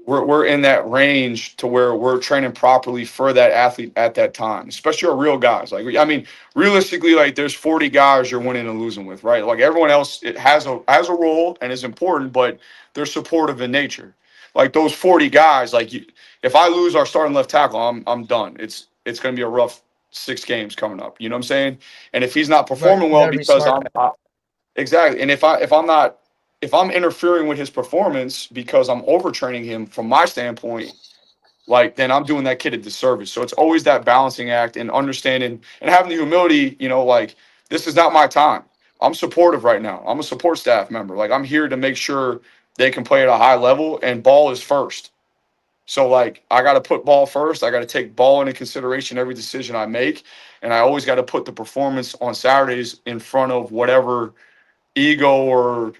we're in that range to where we're training properly for that athlete at that time, especially our real guys. Like, I mean, realistically, like, there's 40 guys you're winning and losing with, right? Like, everyone else, it has a role and is important, but they're supportive in nature. Like, those 40 guys, like, if I lose our starting left tackle, I'm done. It's going to be a rough 6 games coming up. You know what I'm saying? And if he's not performing well because exactly, and if I'm interfering with his performance because I'm overtraining him from my standpoint, like, then I'm doing that kid a disservice. So it's always that balancing act and understanding and having the humility, like, this is not my time. I'm supportive right now. I'm a support staff member. Like, I'm here to make sure they can play at a high level, and ball is first. So like I got to put ball first. I got to take ball into consideration every decision I make, and I always got to put the performance on Saturdays in front of whatever ego or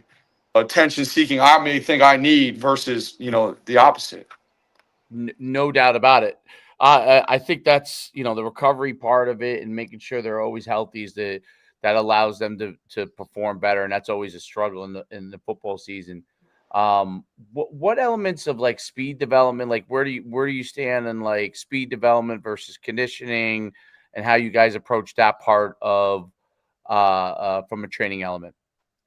attention seeking I may think I need versus the opposite. No doubt about it. I think that's the recovery part of it, and making sure they're always healthy is that allows them to perform better, and that's always a struggle in the football season. What elements of like speed development, like where do you stand in like speed development versus conditioning, and how you guys approach that part of from a training element?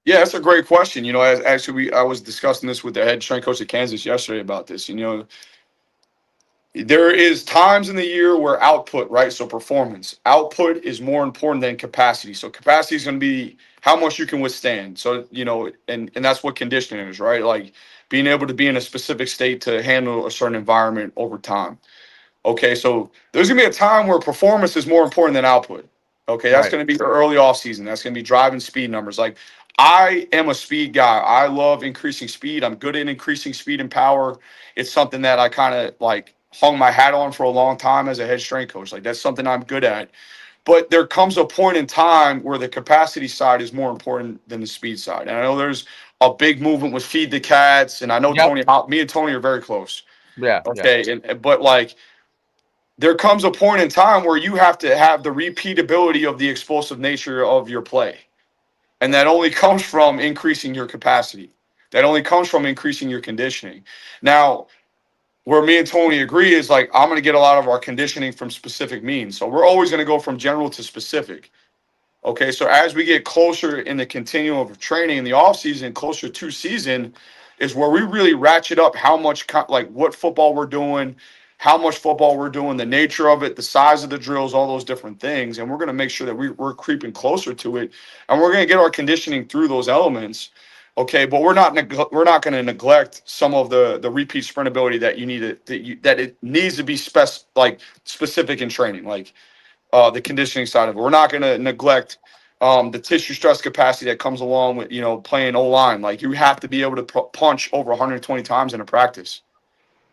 Yeah, that's a great question. As actually I was discussing this with the head strength coach of Kansas yesterday about this. There is times in the year where output, right? So performance, output is more important than capacity. So capacity is going to be how much you can withstand. So, and that's what conditioning is, right? Like being able to be in a specific state to handle a certain environment over time. Okay, so there's gonna be a time where performance is more important than output. Okay, that's Right. gonna be the early off season. That's gonna be driving speed numbers. Like I am a speed guy. I love increasing speed. I'm good at increasing speed and power. It's something that I kind of like hung my hat on for a long time as a head strength coach. Like that's something I'm good at. But there comes a point in time where the capacity side is more important than the speed side. And I know there's a big movement with feed the cats, and I know Yep. Tony, me and Tony are very close. Yeah. Yeah. Okay, but like there comes a point in time where you have to have the repeatability of the explosive nature of your play. And that only comes from increasing your capacity. That only comes from increasing your conditioning. Now, where me and Tony agree is like, I'm going to get a lot of our conditioning from specific means. So we're always going to go from general to specific. Okay. So as we get closer in the continuum of training in the off season, closer to season, is where we really ratchet up how much, like what football we're doing, how much football we're doing, the nature of it, the size of the drills, all those different things. And we're going to make sure that we're creeping closer to it. And we're going to get our conditioning through those elements. Okay. But we're not going to neglect some of the repeat sprint ability that you need that it needs to be specific in training, like the conditioning side of it. We're not going to neglect the tissue stress capacity that comes along with playing O line. Like you have to be able to punch over 120 times in a practice.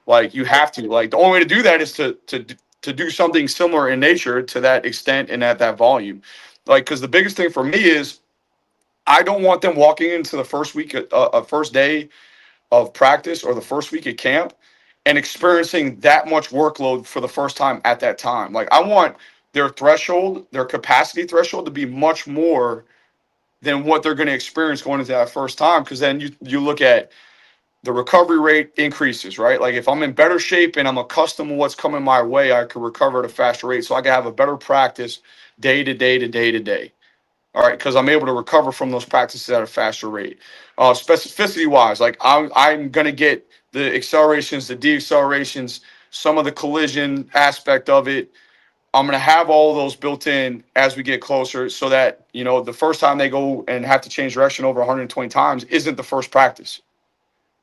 Like you have to. Like the only way to do that is to do something similar in nature to that extent and at that volume. Like because the biggest thing for me is I don't want them walking into the first week, first day of practice or the first week at camp and experiencing that much workload for the first time at that time. Like I want their threshold, their capacity threshold to be much more than what they're going to experience going into that first time. Because then you look at the recovery rate increases, right? Like if I'm in better shape and I'm accustomed to what's coming my way, I could recover at a faster rate. So I can have a better practice day to day to day to day. All right, because I'm able to recover from those practices at a faster rate. Specificity wise, like I'm gonna get the accelerations, the deaccelerations, some of the collision aspect of it. I'm gonna have all of those built in as we get closer, so that the first time they go and have to change direction over 120 times isn't the first practice.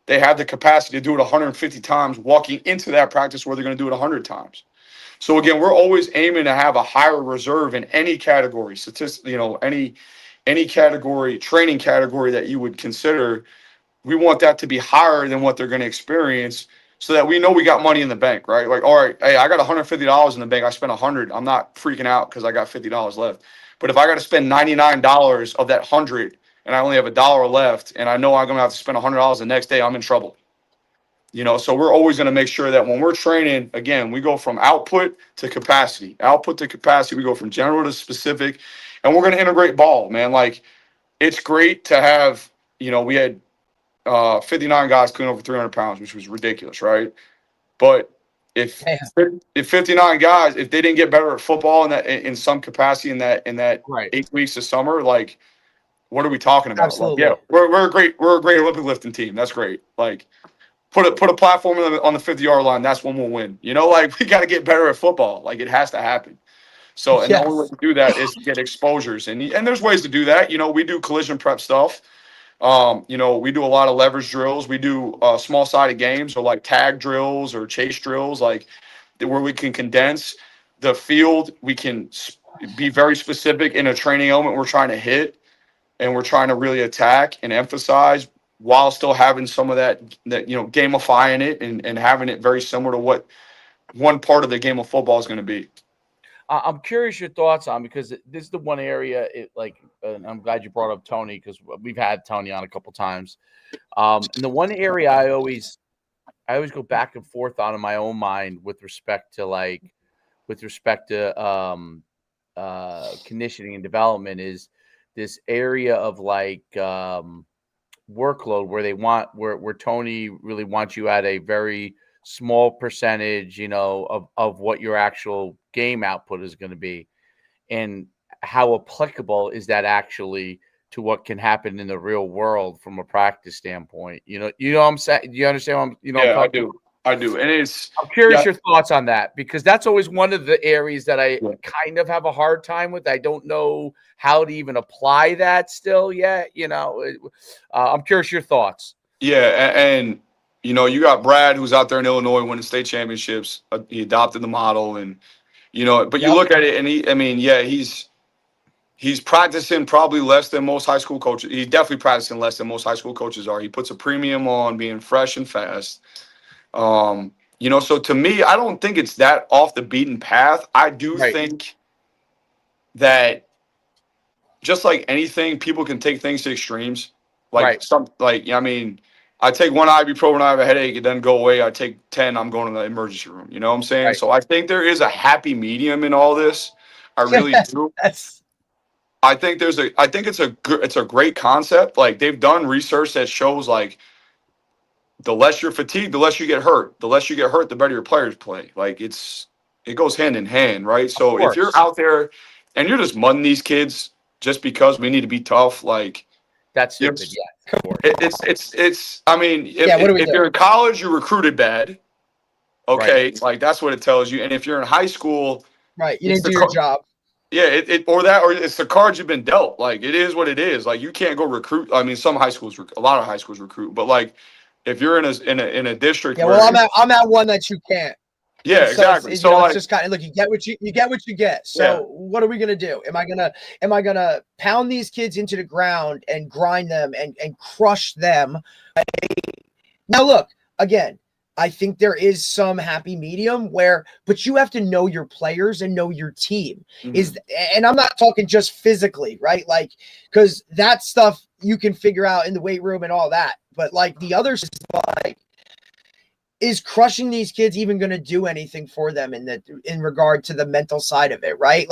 They have the capacity to do it 150 times walking into that practice where they're going to do it 100 times. So again, we're always aiming to have a higher reserve in any category, any category, training category that you would consider. We want that to be higher than what they're going to experience, so that we know we got money in the bank, right? Like, all right, hey, I got $150 in the bank. I spent 100. I'm not freaking out because I got $50 left. But if I got to spend $99 of that 100 and I only have $1 left, and I know I'm going to have to spend $100 the next day, I'm in trouble. So we're always going to make sure that when we're training, again, we go from output to capacity. Output to capacity, we go from general to specific, and we're going to integrate ball, man. Like it's great to have, we had 59 guys clean over 300 pounds, which was ridiculous, right? But if Yeah. if 59 guys, if they didn't get better at football in some capacity in that Right. 8 weeks of summer, like what are we talking about? Like, yeah, Absolutely. we're a great Olympic lifting team. That's great. Like put a platform on the 50-yard line. That's when we'll win. Like we got to get better at football. Like it has to happen. So, and the only way Yes. to do that is to get exposures, and there's ways to do that. We do collision prep stuff. We do a lot of leverage drills. We do small sided games, or like tag drills or chase drills, like where we can condense the field. We can be very specific in a training element we're trying to hit, and we're trying to really attack and emphasize while still having some of that gamifying it and having it very similar to what one part of the game of football is going to be. I'm curious your thoughts on, because this is the one area and I'm glad you brought up Tony, because we've had Tony on a couple times. And the one area I always go back and forth on in my own mind with respect to conditioning and development is this area of workload where Tony really wants you at a very small percentage, of what your actual game output is going to be, and how applicable is that actually to what can happen in the real world from a practice standpoint. What I'm saying? Do you understand what Yeah, I'm talking about? I do. And I'm curious your thoughts on that, because that's always one of the areas that I kind of have a hard time with. I don't know how to even apply that still yet. I'm curious your thoughts. Yeah, and you got Brad, who's out there in Illinois winning state championships. He adopted the model, and but you look at it, and he's practicing probably less than most high school coaches. He's definitely practicing less than most high school coaches are. He puts a premium on being fresh and fast. So to me, I don't think it's that off the beaten path. I do think that just like anything, people can take things to extremes. I take one ibuprofen, I have a headache, it doesn't go away. I take 10, I'm going to the emergency room. You know what I'm saying? Right. So I think there is a happy medium in all this. I really do. I think it's a great concept. Like, they've done research that shows the less you're fatigued, the less you get hurt. The less you get hurt, the better your players play. Like, it goes hand in hand, right? So if you're out there and you're just mudding these kids just because we need to be tough, that's stupid. Yeah, of course. If you're in college, you're recruited bad. Okay, that's what it tells you. And if you're in high school, you didn't do your job. Yeah, or it's the cards you've been dealt. It is what it is. You can't go recruit. I mean, a lot of high schools recruit, but if you're in a district, I'm at one that you can't. Yeah, exactly. So it's just kind of look. You get what you get. So what are we gonna do? Am I gonna pound these kids into the ground and grind them and crush them? Now look, again, I think there is some happy medium but you have to know your players and know your team. Mm-hmm. And I'm not talking just physically, right? Because that stuff you can figure out in the weight room and all that. But the other stuff, is crushing these kids even going to do anything for them in regard to the mental side of it, right?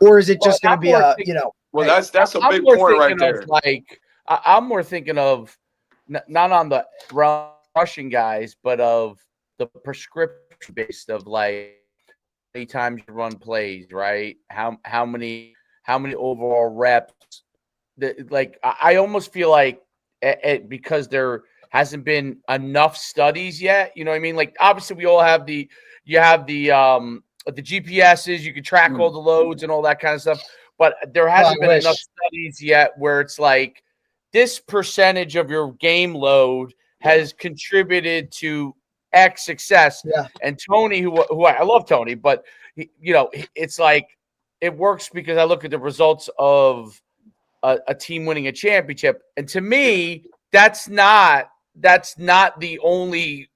Or is it just going to be that's a big point right there. I'm more thinking of not on the rushing guys, but of the prescription based of many times you run plays, right? How many overall reps? I almost feel because there hasn't been enough studies yet. You know what I mean? Obviously we all have the GPSs, you can track all the loads and all that kind of stuff, but there hasn't been enough studies yet where it's this percentage of your game load has contributed to X success. Yeah. And Tony, who I love Tony, but it's it works because I look at the results of a team winning a championship. And to me, that's not the only,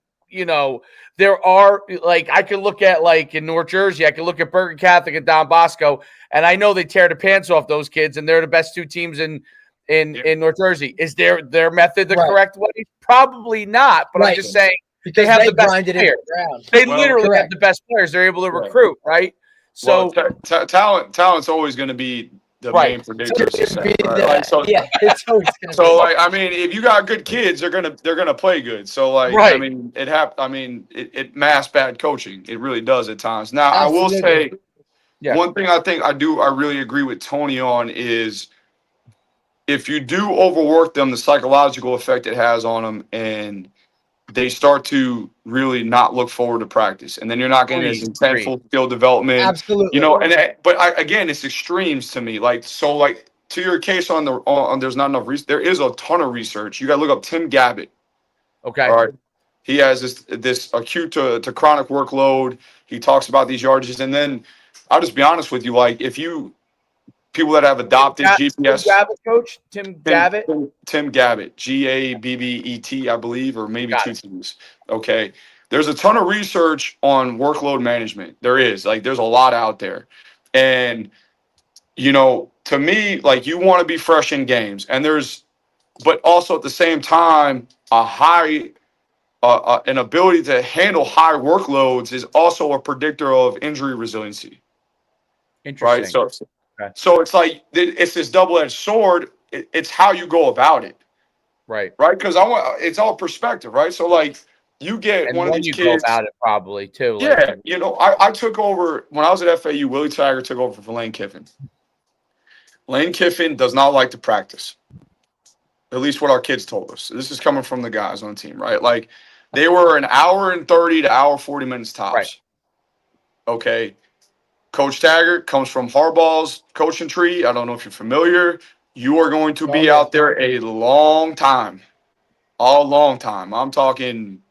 there are I could look at in North Jersey, I could look at Bergen Catholic and Don Bosco, and I know they tear the pants off those kids, and they're the best two teams in North Jersey. Is their method the correct way? Probably not, but I'm just saying because they have the best players. They literally have the best players. They're able to recruit, right? So talent's always going to be the main predictor of success. It's always going to be. So if you got good kids, they're gonna play good. So it masks bad coaching. It really does at times. Now absolutely. I will say one thing I really agree with Tony on is if you do overwork them, the psychological effect it has on them, and they start to really not look forward to practice, and then you're not getting as intentful skill development. Absolutely. Again, it's extremes to me. To your case on there's not enough research. There is a ton of research. You got to look up Tim Gabbett. Okay. All right. He has this acute to chronic workload. He talks about these yardages, and then I'll just be honest with you. If you people that have adopted Tim GPS. Gavitt, coach? Tim Gavitt? Tim Gabbett, Gabbet, I believe, or maybe Got two it. T's. Okay. There's a ton of research on workload management. There is. Like, there's a lot out there. And, to me, like, you want to be fresh in games. And but also at the same time, an ability to handle high workloads is also a predictor of injury resiliency. Right. Interesting. Okay. So it's like, it's this double-edged sword. It's how you go about it. Right. Right? Because it's all perspective, right? So like you get And one of when these you go kids. about it, probably too. Yeah, I took over when I was at FAU. Willie Tiger took over for Lane Kiffin. Lane Kiffin does not like to practice. At least what our kids told us. This is coming from the guys on the team, right? Like they were an hour and 30 to hour 40 minutes tops. Right. Okay. Coach Taggart comes from Harbaugh's coaching tree. I don't know if you're familiar. You are going to be out there a long time. A long time. I'm talking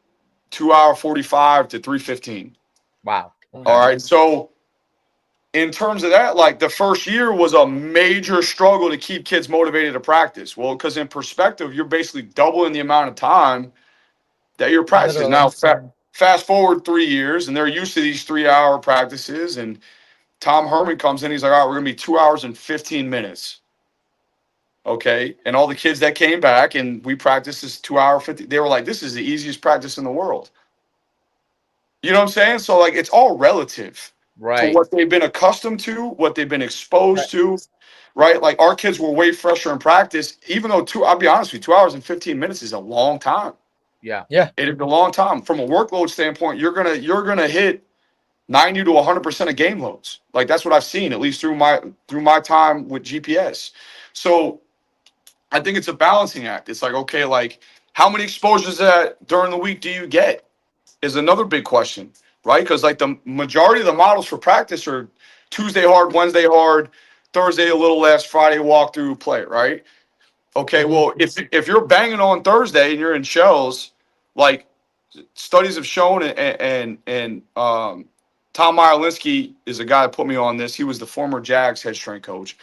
2 hour 45 to 3:15. Wow. All right. So in terms of that, like the first year was a major struggle to keep kids motivated to practice. Well, because in perspective, you're basically doubling the amount of time that you're practicing. Now, fast forward 3 years, and they're used to these 3 hour practices. And Tom Herman comes in. He's like, all right, we're going to be 2 hours and 15 minutes. Okay. And all the kids that came back and we practiced this 2 hour 50, they were like, this is the easiest practice in the world. You know what I'm saying? So like, it's all relative to what they've been accustomed to, what they've been exposed to, right? Like our kids were way fresher in practice, even though I'll be honest with you, 2 hours and 15 minutes is a long time. Yeah. It is a long time. From a workload standpoint, you're going to hit 90 to 100% of game loads. Like that's what I've seen, at least through my time with GPS. So I think it's a balancing act. It's like, okay, like how many exposures that during the week do you get is another big question, right? Because like the majority of the models for practice are Tuesday hard, Wednesday hard, Thursday a little less, Friday walkthrough play, right? Okay, well, if you're banging on Thursday and you're in shells, like studies have shown, and Tom Myelinski is a guy that put me on this. He was the former Jags head strength coach.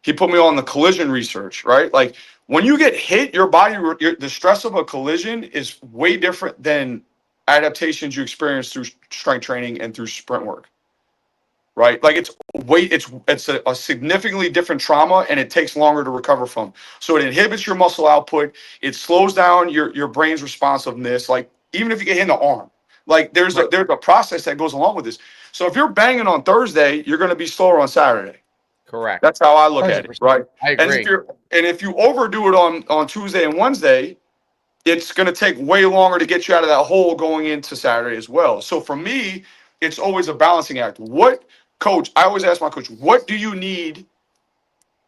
He put me on the collision research, right? Like when you get hit, your body, the stress of a collision is way different than adaptations you experience through strength training and through sprint work, right? Like it's a significantly different trauma, and it takes longer to recover from. So it inhibits your muscle output. It slows down your brain's responsiveness. Like even if you get hit in the arm, like there's a process that goes along with this. So if you're banging on Thursday, you're going to be slower on Saturday. Correct. That's how I look 100%. At it, right? I agree. And if you overdo it on Tuesday and Wednesday, it's going to take way longer to get you out of that hole going into Saturday as well. So for me, it's always a balancing act. I always ask my coach, what do you need,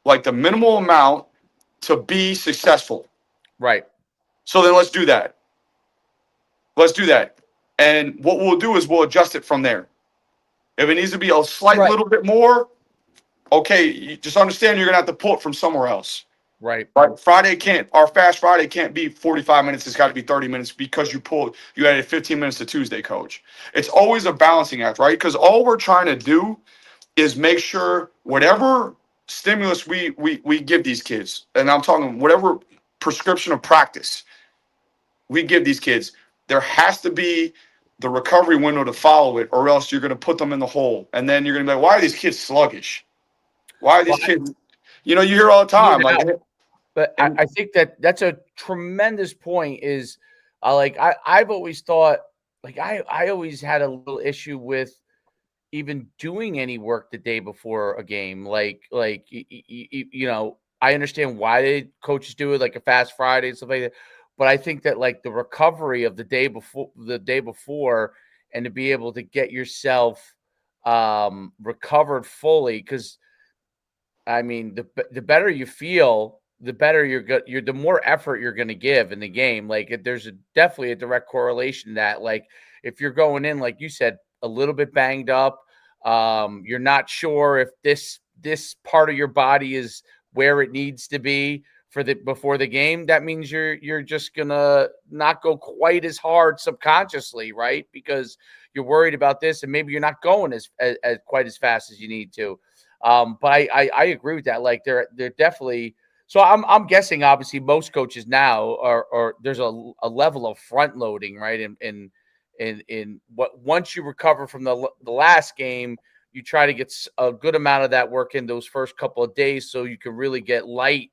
like the minimal amount to be successful? Right. So then let's do that. And what we'll do is we'll adjust it from there. If it needs to be a slight little bit more, okay, you just understand you're going to have to pull it from somewhere else. Right. Our fast Friday can't be 45 minutes. It's got to be 30 minutes because you added 15 minutes to Tuesday, coach. It's always a balancing act, right? Because all we're trying to do is make sure whatever stimulus we give these kids, and I'm talking whatever prescription of practice we give these kids, there has to be the recovery window to follow it, or else you're going to put them in the hole. And then you're going to be like, why are these kids sluggish? Why are these kids? You hear all the time. But I think that's a tremendous point. Is I've always thought, like I always had a little issue with even doing any work the day before a game. Like I understand why the coaches do it, like a fast Friday and stuff like that. But I think that like the recovery of the day before, and to be able to get yourself recovered fully, because I mean the better you feel, the better the more effort you're going to give in the game. Like there's definitely a direct correlation to that. Like if you're going in, like you said, a little bit banged up, you're not sure if this part of your body is where it needs to be before the game, that means you're just gonna not go quite as hard subconsciously, right? Because you're worried about this, and maybe you're not going as quite as fast as you need to. But I agree with that. Like they're definitely. So I'm guessing obviously most coaches now are there's a level of front loading, right? In what once you recover from the last game, you try to get a good amount of that work in those first couple of days, so you can really get light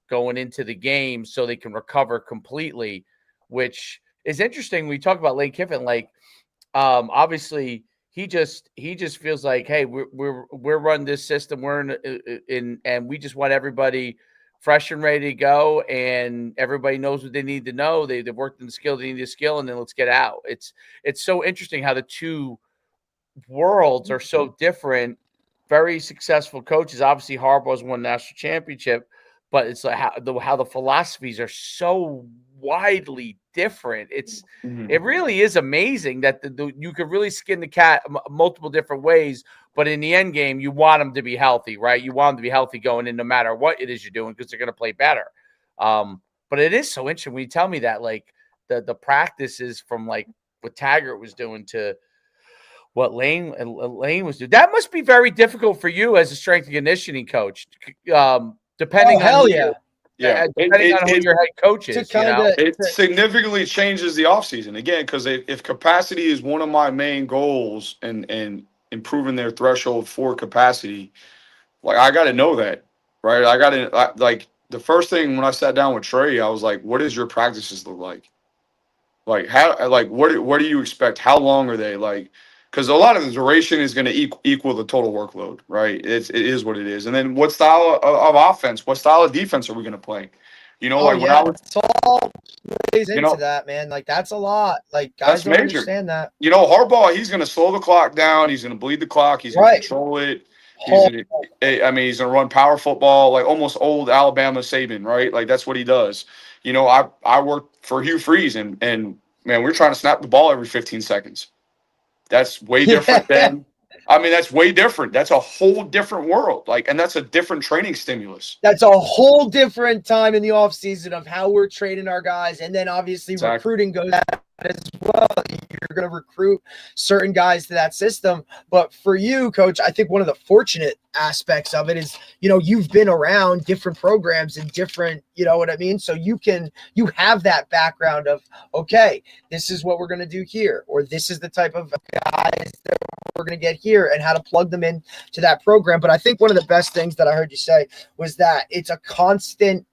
going into the game, so they can recover completely. Which is interesting. We talk about Lane Kiffin, like obviously he just feels like, hey, we're running this system, we're in and we just want everybody fresh and ready to go, and everybody knows what they need to know. They've worked in the skill, they need the skill, and then let's get out. It's so interesting how the two worlds are so different. Very successful coaches. Obviously, Harbaugh's won national championship, but it's like how the philosophies are so widely different. It really is amazing that you could really skin the cat multiple different ways. But in the end game, you want them to be healthy, right? You want them to be healthy going in, no matter what it is you're doing, because they're going to play better. But it is so interesting when you tell me that, like the practices from like what Taggart was doing to what Lane was doing. That must be very difficult for you as a strength and conditioning coach, depending on depending on who your head coach is. It significantly changes the offseason again, because if capacity is one of my main goals and improving their threshold for capacity, like I got to know that, right? I got to like the first thing when I sat down with Trey, I was like, "What does your practices look like? Like how? Like what do you expect? How long are they like?" Because a lot of the duration is going to equal the total workload, right? It is what it is. And then what style of offense, what style of defense are we going to play? When I was, it's all plays into that, man. Like that's a lot. Like guys don't understand that. Harbaugh, he's going to slow the clock down. He's going to bleed the clock. He's going to control it. He's going to run power football, like almost old Alabama Saban, right? Like that's what he does. I worked for Hugh Freeze, and man, we're trying to snap the ball every 15 seconds. That's way different that's way different. That's a whole different world. And that's a different training stimulus. That's a whole different time in the off season of how we're training our guys. And then obviously recruiting goes as well. You're going to recruit certain guys to that system. But for you, Coach, I think one of the fortunate aspects of it is, you've been around different programs and different, you know what I mean? So you have that background of, okay, this is what we're going to do here, or this is the type of guys that we're going to get here, and how to plug them in to that program. But I think one of the best things that I heard you say was that it's a constant,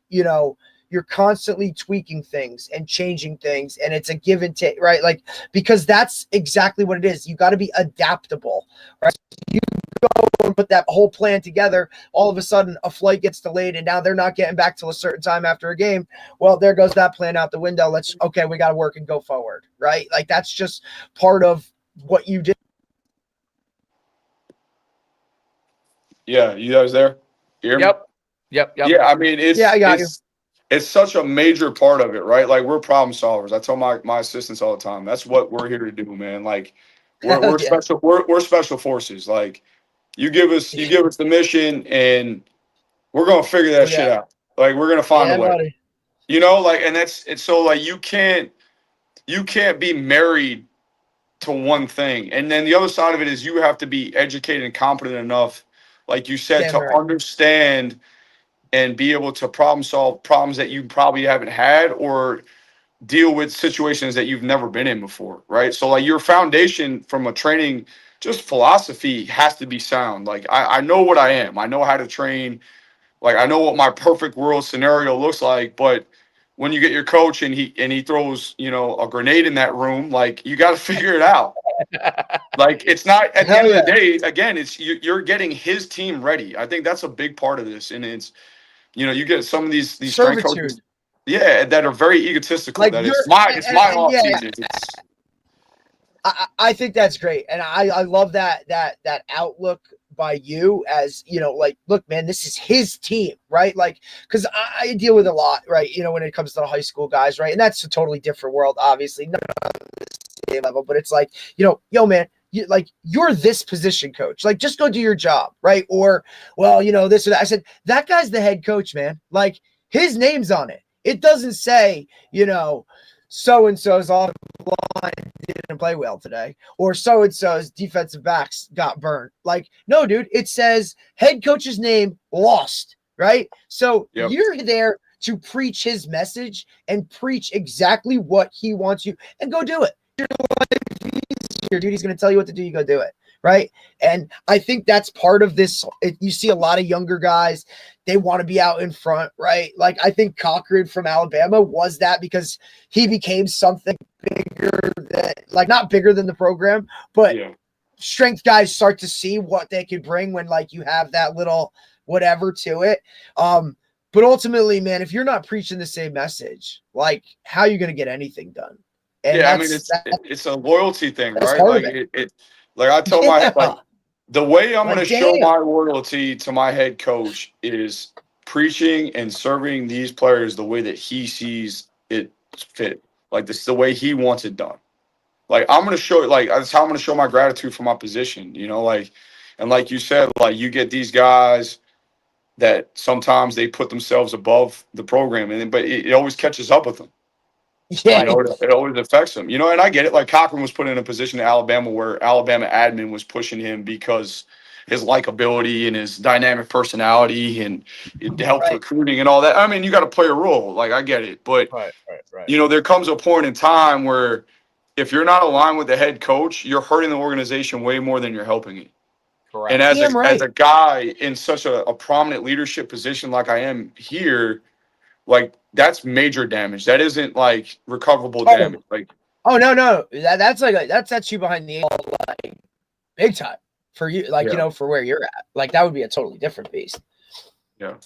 you're constantly tweaking things and changing things, and it's a give and take, right? Like, because that's exactly what it is. You got to be adaptable, right? You go and put that whole plan together. All of a sudden, a flight gets delayed, and now they're not getting back till a certain time after a game. Well, there goes that plan out the window. We got to work and go forward, right? Like, that's just part of what you did. Yeah, you guys there? You hear me? Yep. Yeah, I mean, I got you. It's such a major part of it, right? Like we're problem solvers. I tell my assistants all the time. That's what we're here to do, man. Like we're special. We're special forces. Like you give us the mission, and we're gonna figure that shit out. Like we're gonna find a way. Buddy. And it's so like you can't be married to one thing. And then the other side of it is you have to be educated and competent enough, like you said, to understand and be able to problem solve problems that you probably haven't had, or deal with situations that you've never been in before, right? So like your foundation from a training, just philosophy has to be sound. Like I know what I am. I know how to train. Like I know what my perfect world scenario looks like, but when you get your coach and he throws, a grenade in that room, like you got to figure it out. Like it's not at the end of the day, again, it's you're getting his team ready. I think that's a big part of this. And it's, you get some of these strength coaches, that are very egotistical. Like that it's my off season. I think that's great, and I love that outlook by you as look, man, this is his team, right? Like, because I deal with a lot, right? When it comes to the high school guys, right? And that's a totally different world, obviously, not on the same level, but it's like, yo, man. You're this position coach, like just go do your job, right? Or, well, this or that. I said, that guy's the head coach, man. Like his name's on it. It doesn't say, so-and-so's offensive line didn't play well today, or so-and-so's defensive backs got burnt. Like, no, dude, it says head coach's name lost, right? So Yep. you're there to preach his message and preach exactly what he wants you, and go do it. Your dude, he's going to tell you what to do. You go do it. Right. And I think that's part of this. You see a lot of younger guys, they want to be out in front. Right. Like, I think Cochran from Alabama was that, because he became something bigger that, like, not bigger than the program, but strength guys start to see what they could bring when, like, you have that little whatever to it. But ultimately, man, if you're not preaching the same message, like, how are you going to get anything done? And I mean, it's a loyalty thing, right? Like, it like I tell my, like, the way I'm going to show damn. my loyalty to my head coach is preaching and serving these players the way that he sees it fit. Like, this is the way he wants it done. Like, I'm going to show it. Like, that's how I'm going to show my gratitude for my position, you know, like, and like you said, like, you get these guys that sometimes they put themselves above the program, but it always catches up with them. Yeah, you know, it always affects him. You know, and I get it. Like, Cochran was put in a position in Alabama where Alabama admin was pushing him because his likability and his dynamic personality, and it helped recruiting and all that. I mean, you got to play a role. Like, I get it. But, you know, there comes a point in time where if you're not aligned with the head coach, you're hurting the organization way more than you're helping it. Correct. And as a guy in such a prominent leadership position like I am here, like, that's major damage. That isn't like recoverable damage. Like, no, that's like that sets you behind the eight ball, like, big time for you. Like, you know, for where you're at, like, that would be a totally different beast. Yeah,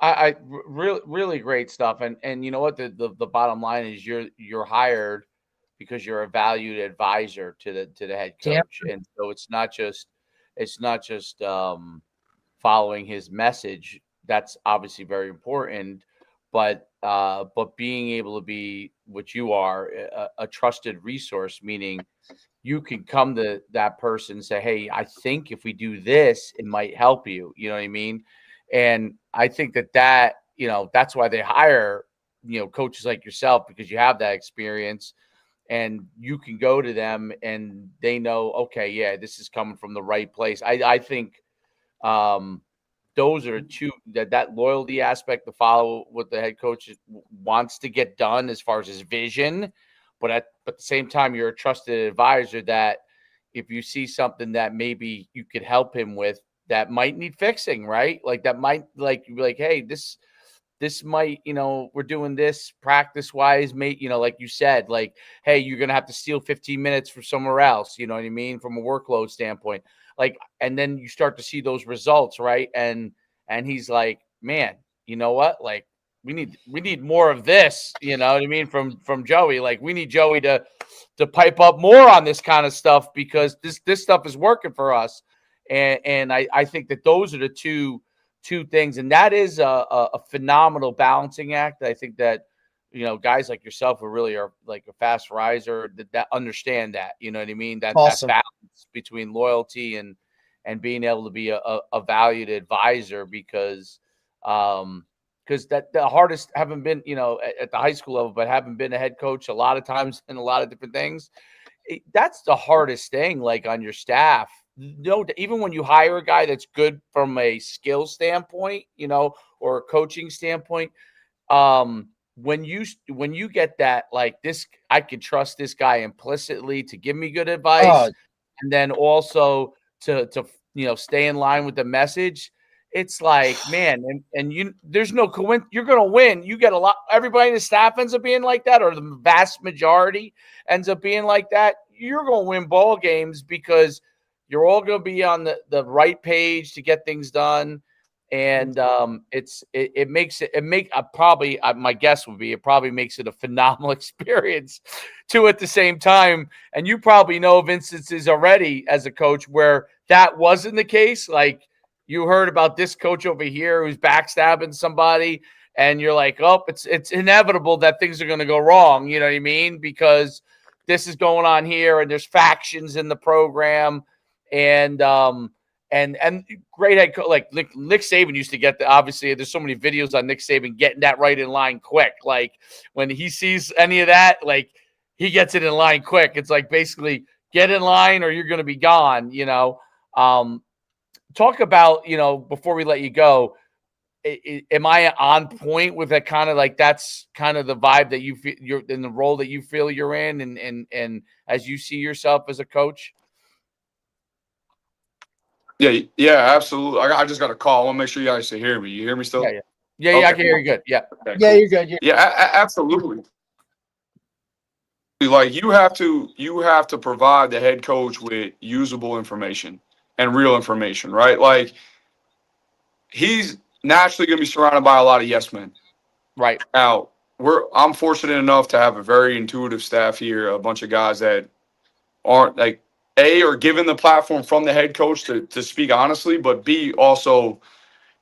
I really great stuff. And you know what, the bottom line is you're hired because you're a valued advisor to the head coach, and so it's not just following his message. That's obviously very important. But being able to be what you are, a trusted resource, meaning you can come to that person and say, hey, I think if we do this, it might help you. You know what I mean? And I think that, you know, that's why they hire, you know, coaches like yourself, because you have that experience and you can go to them and they know, okay, yeah, this is coming from the right place. I think those are two, that loyalty aspect to follow what the head coach wants to get done as far as his vision. But at the same time, you're a trusted advisor that if you see something that maybe you could help him with that might need fixing, right? Like, that might, like, you'd be like, hey, this might, you know, we're doing this practice wise, mate, you know, like you said, like, hey, you're going to have to steal 15 minutes from somewhere else. You know what I mean? From a workload standpoint, like, and then you start to see those results. Right. And he's like, man, you know what? Like, we need more of this, you know what I mean? From Joey, like, we need Joey to pipe up more on this kind of stuff, because this stuff is working for us. And I think that those are the two things, and that is a phenomenal balancing act. I think that, you know, guys like yourself who really are like a fast riser that understand that, you know what I mean, that Awesome. that balance between loyalty and being able to be a valued advisor, because that the hardest, haven't been, you know, at the high school level, but haven't been a head coach a lot of times in a lot of different things. That's the hardest thing, like, on your staff. No, even when you hire a guy that's good from a skill standpoint, you know, or a coaching standpoint, when you get that, like, this, I can trust this guy implicitly to give me good advice, and then also to you know, stay in line with the message. It's like, man, and you, there's no coincidence. You're gonna win. You get a lot. Everybody in the staff ends up being like that, or the vast majority ends up being like that. You're gonna win ball games because you're all going to be on the right page to get things done. And it makes my guess would be, it probably makes it a phenomenal experience too at the same time. And you probably know of instances already as a coach where that wasn't the case. Like, you heard about this coach over here who's backstabbing somebody, and you're like, oh, it's inevitable that things are going to go wrong. You know what I mean? Because this is going on here and there's factions in the program. And and great head coach. Like Nick Saban used to get obviously there's so many videos on Nick Saban getting that right in line quick. Like when he sees any of that, like he gets it in line quick. It's like basically get in line or you're going to be gone, talk about, before we let you go, am I on point with that kind of like, that's kind of the vibe that you feel you're in, the role that you feel you're in, and as you see yourself as a coach? Yeah, absolutely. I just got a call. I want to make sure you guys can hear me. You hear me Yeah, still? yeah, yeah, yeah. I Okay. can hear you good. Yeah, Okay, Yeah, cool. you're good. Yeah, absolutely. Like you have to provide the head coach with usable information and real information, right? Like he's naturally going to be surrounded by a lot of yes men. right, Now, I'm fortunate enough to have a very intuitive staff here, a bunch of guys that aren't like are given the platform from the head coach to speak honestly, but B also,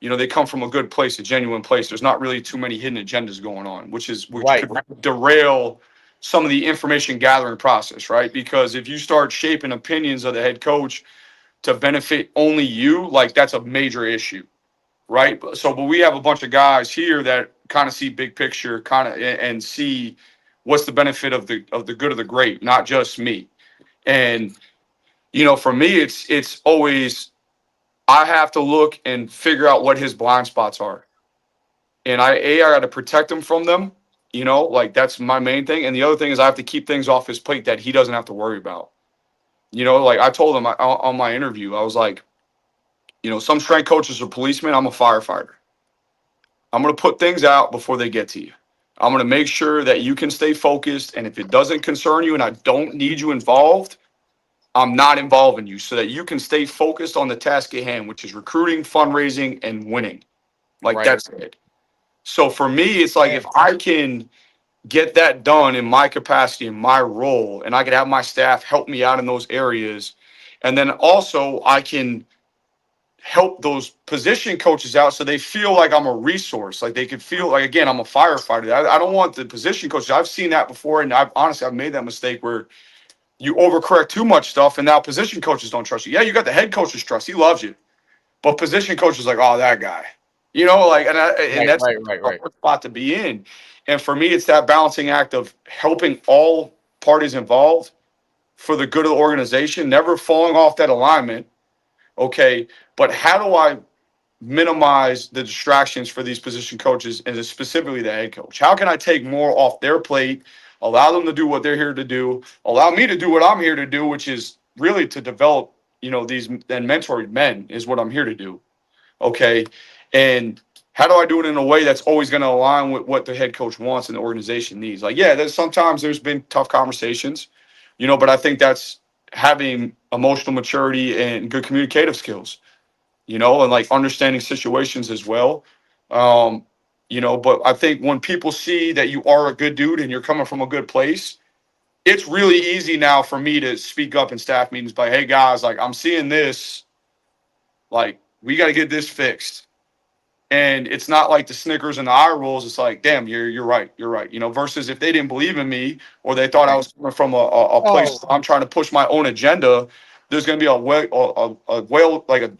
they come from a good place, a genuine place. There's not really too many hidden agendas going on, which right, could derail some of the information gathering process, right? Because if you start shaping opinions of the head coach to benefit only you, like that's a major issue, right? But we have a bunch of guys here that kind of see big picture, kind of and see what's the benefit of the good of the great, not just me. And for me, it's always I have to look and figure out what his blind spots are, and I got to protect him from them. Like that's my main thing. And the other thing is I have to keep things off his plate that he doesn't have to worry about. Like I told him on my interview, I was like, some strength coaches are policemen. I'm a firefighter. I'm going to put things out before they get to you. I'm going to make sure that you can stay focused. And if it doesn't concern you and I don't need you involved, I'm not involving you so that you can stay focused on the task at hand, which is recruiting, fundraising, and winning. Like right, that's it. So for me, it's like Yeah. if I can get that done in my capacity, in my role, and I can have my staff help me out in those areas. And then also I can help those position coaches out so they feel like I'm a resource. Like they can feel like, again, I'm a firefighter. I don't want the position coaches. I've seen that before. And I've made that mistake where you overcorrect too much stuff. And now position coaches don't trust you. Yeah, you got the head coach's trust. He loves you. But position coach is like, oh, that guy. And right, that's right, right, a right. hard spot to be in. And for me, it's that balancing act of helping all parties involved for the good of the organization, never falling off that alignment. Okay. But how do I minimize the distractions for these position coaches and specifically the head coach? How can I take more off their plate, allow them to do what they're here to do, allow me to do what I'm here to do, which is really to develop, these and mentor men is what I'm here to do. Okay. And how do I do it in a way that's always going to align with what the head coach wants and the organization needs? Like, yeah, there's been tough conversations, but I think that's having emotional maturity and good communicative skills, and like understanding situations as well. Um, but I think when people see that you are a good dude and you're coming from a good place, it's really easy now for me to speak up in staff meetings like, hey guys, like I'm seeing this, like we got to get this fixed. And it's not like the Snickers and the eye rolls. It's like, damn, you're right, you're right. Versus if they didn't believe in me or they thought I was coming from a place Oh, I'm trying to push my own agenda, there's going to be a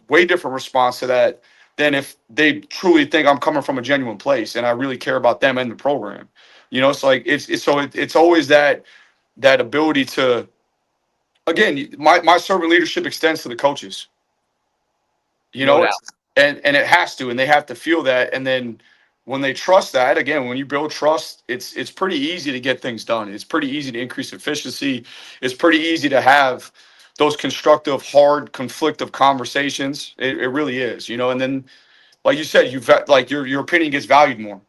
way different response to that than if they truly think I'm coming from a genuine place and I really care about them and the program. It's like it's always that ability to, again, my servant leadership extends to the coaches. you No know doubt. it's, and it has to, and they have to feel that. And then when they trust that, again, when you build trust, it's pretty easy to get things done. It's pretty easy to increase efficiency. It's pretty easy to have those constructive, hard, conflictive conversations. It really is. And then like you said, like your opinion gets valued more.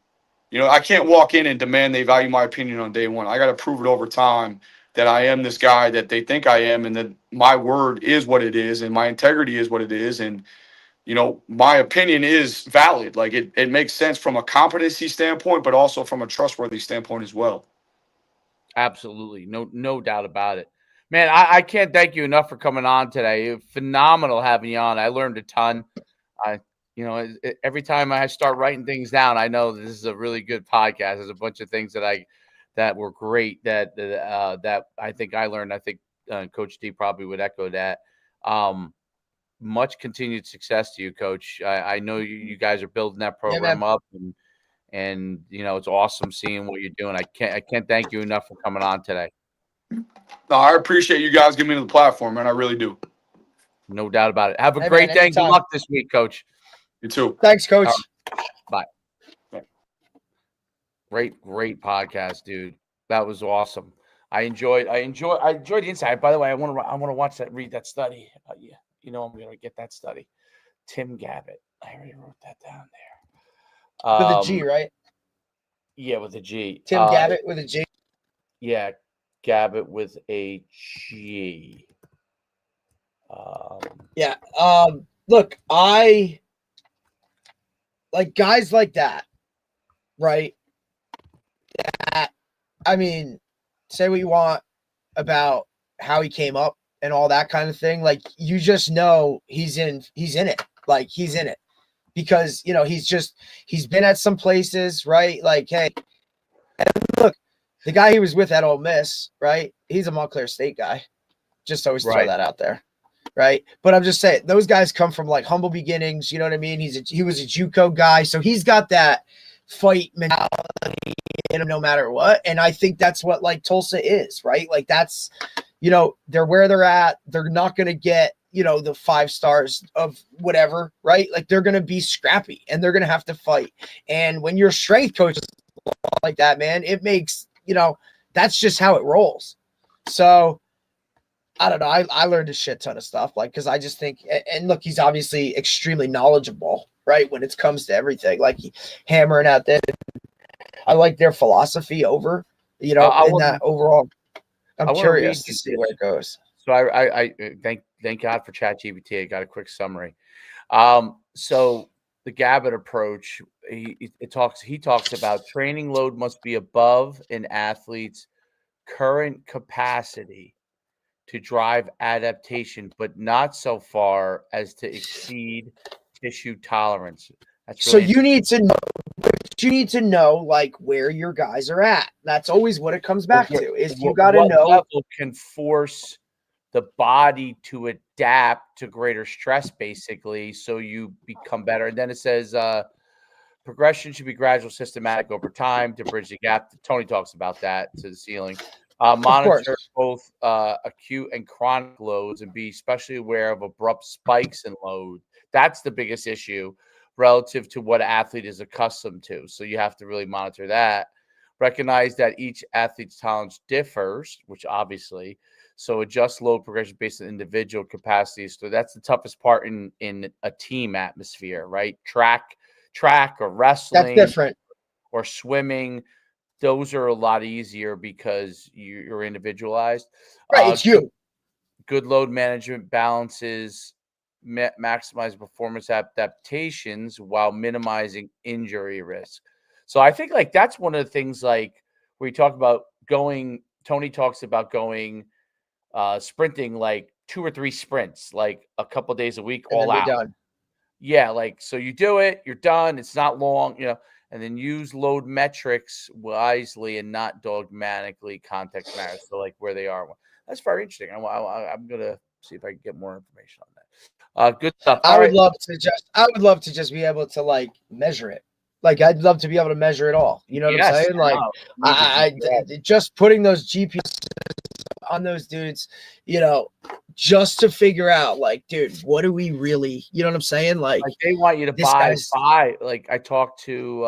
I can't walk in and demand they value my opinion on day one. I got to prove it over time that I am this guy that they think I am, and that my word is what it is and my integrity is what it is. And my opinion is valid. Like it makes sense from a competency standpoint, but also from a trustworthy standpoint as well. Absolutely. No doubt about it. Man, I can't thank you enough for coming on today. Phenomenal having you on. I learned a ton. I, every time I start writing things down, I know this is a really good podcast. There's a bunch of things that were great that I think I learned. I think Coach D probably would echo that. Um, much continued success to you, Coach. I know you guys are building that Yeah, program man. up, and it's awesome seeing what you're doing. I can't thank you enough for coming on today. No, I appreciate you guys giving me the platform, man. I really do. No doubt about it. Have a Hey, great man, day. Good anytime. luck this week, Coach. You too. Thanks, Coach. All right. Bye. Great podcast, dude. That was awesome. I enjoyed the insight. By the way, I want to read that study. Yeah, I'm going to get that study. Tim Gabbett. I already wrote that down there. With a G, right? Yeah, with a G. Tim Gabbett with a G. Yeah, Gabbett with a G. Yeah. Look, I like guys like that, right? I mean, say what you want about how he came up and all that kind of thing. Like, you just know he's in it. Like, he's in it because, he's been at some places, right? Like, hey, look, the guy he was with at Ole Miss, right? He's a Montclair State guy. Just always throw that out there. Right. But I'm just saying those guys come from like humble beginnings. You know what I mean? He was a JUCO guy. So he's got that fight mentality in him no matter what. And I think that's what like Tulsa is, right? Like that's, they're where they're at. They're not going to get, the 5 stars of whatever, right? Like they're going to be scrappy and they're going to have to fight. And when your strength coach is like that, man, it makes, that's just how it rolls. So I don't know. I learned a shit ton of stuff, like, because I just think, and look, he's obviously extremely knowledgeable, right? When it comes to everything, like hammering out that. I like their philosophy over, in that overall. I'm curious to see where it goes. So I thank God for ChatGPT. I got a quick summary. So the Gabbett approach, he talks about training load must be above an athlete's current capacity to drive adaptation, but not so far as to exceed tissue tolerance. That's really so you need to know like where your guys are at. That's always what it comes back to. Is you got to know what level can force the body to adapt to greater stress, basically, so you become better. And then it says progression should be gradual, systematic over time to bridge the gap. Tony talks about that to the ceiling. Monitor both acute and chronic loads and be especially aware of abrupt spikes in load. That's the biggest issue relative to what an athlete is accustomed to. So you have to really monitor that. Recognize that each athlete's tolerance differs, which obviously, so adjust load progression based on individual capacities. So that's the toughest part in a team atmosphere, right? Track or wrestling. That's different. Or swimming. Those are a lot easier because you're individualized. Right, it's you. Good load management balances maximize performance adaptations while minimizing injury risk. So I think like that's one of the things like where you talk about going. Tony talks about going sprinting like 2 or 3 sprints, like a couple days a week, And all out. Done. Yeah, like so you do it, you're done. It's not long, and then use load metrics wisely and not dogmatically. Context matters. So like where they are. That's very interesting. I'm gonna see if I can get more information on that. Good stuff. I would love to just be able to like measure it. Like I'd love to be able to measure it all. You know what I'm saying? Like I just putting those GPS on those dudes, just to figure out like, dude, what do we really, you know what I'm saying? Like they want you to buy. Like I talked to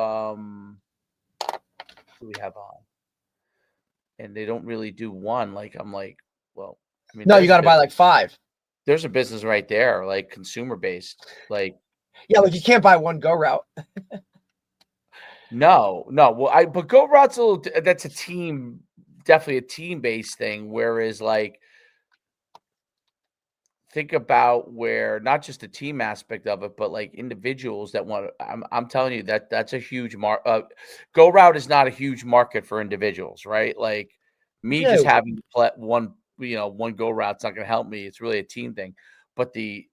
who we have on, and they don't really do one. Like I'm like, well, I mean, no, you got to buy like 5. There's a business right there, like consumer based, like yeah, like you can't buy one go route. No. Well, but go route's a little. That's a team, definitely a team based thing. Whereas, like, think about where not just the team aspect of it, but like individuals that want. I'm telling you that's a huge go route is not a huge market for individuals, right? Like me just having one, one go route's not going to help me. It's really a team thing. But the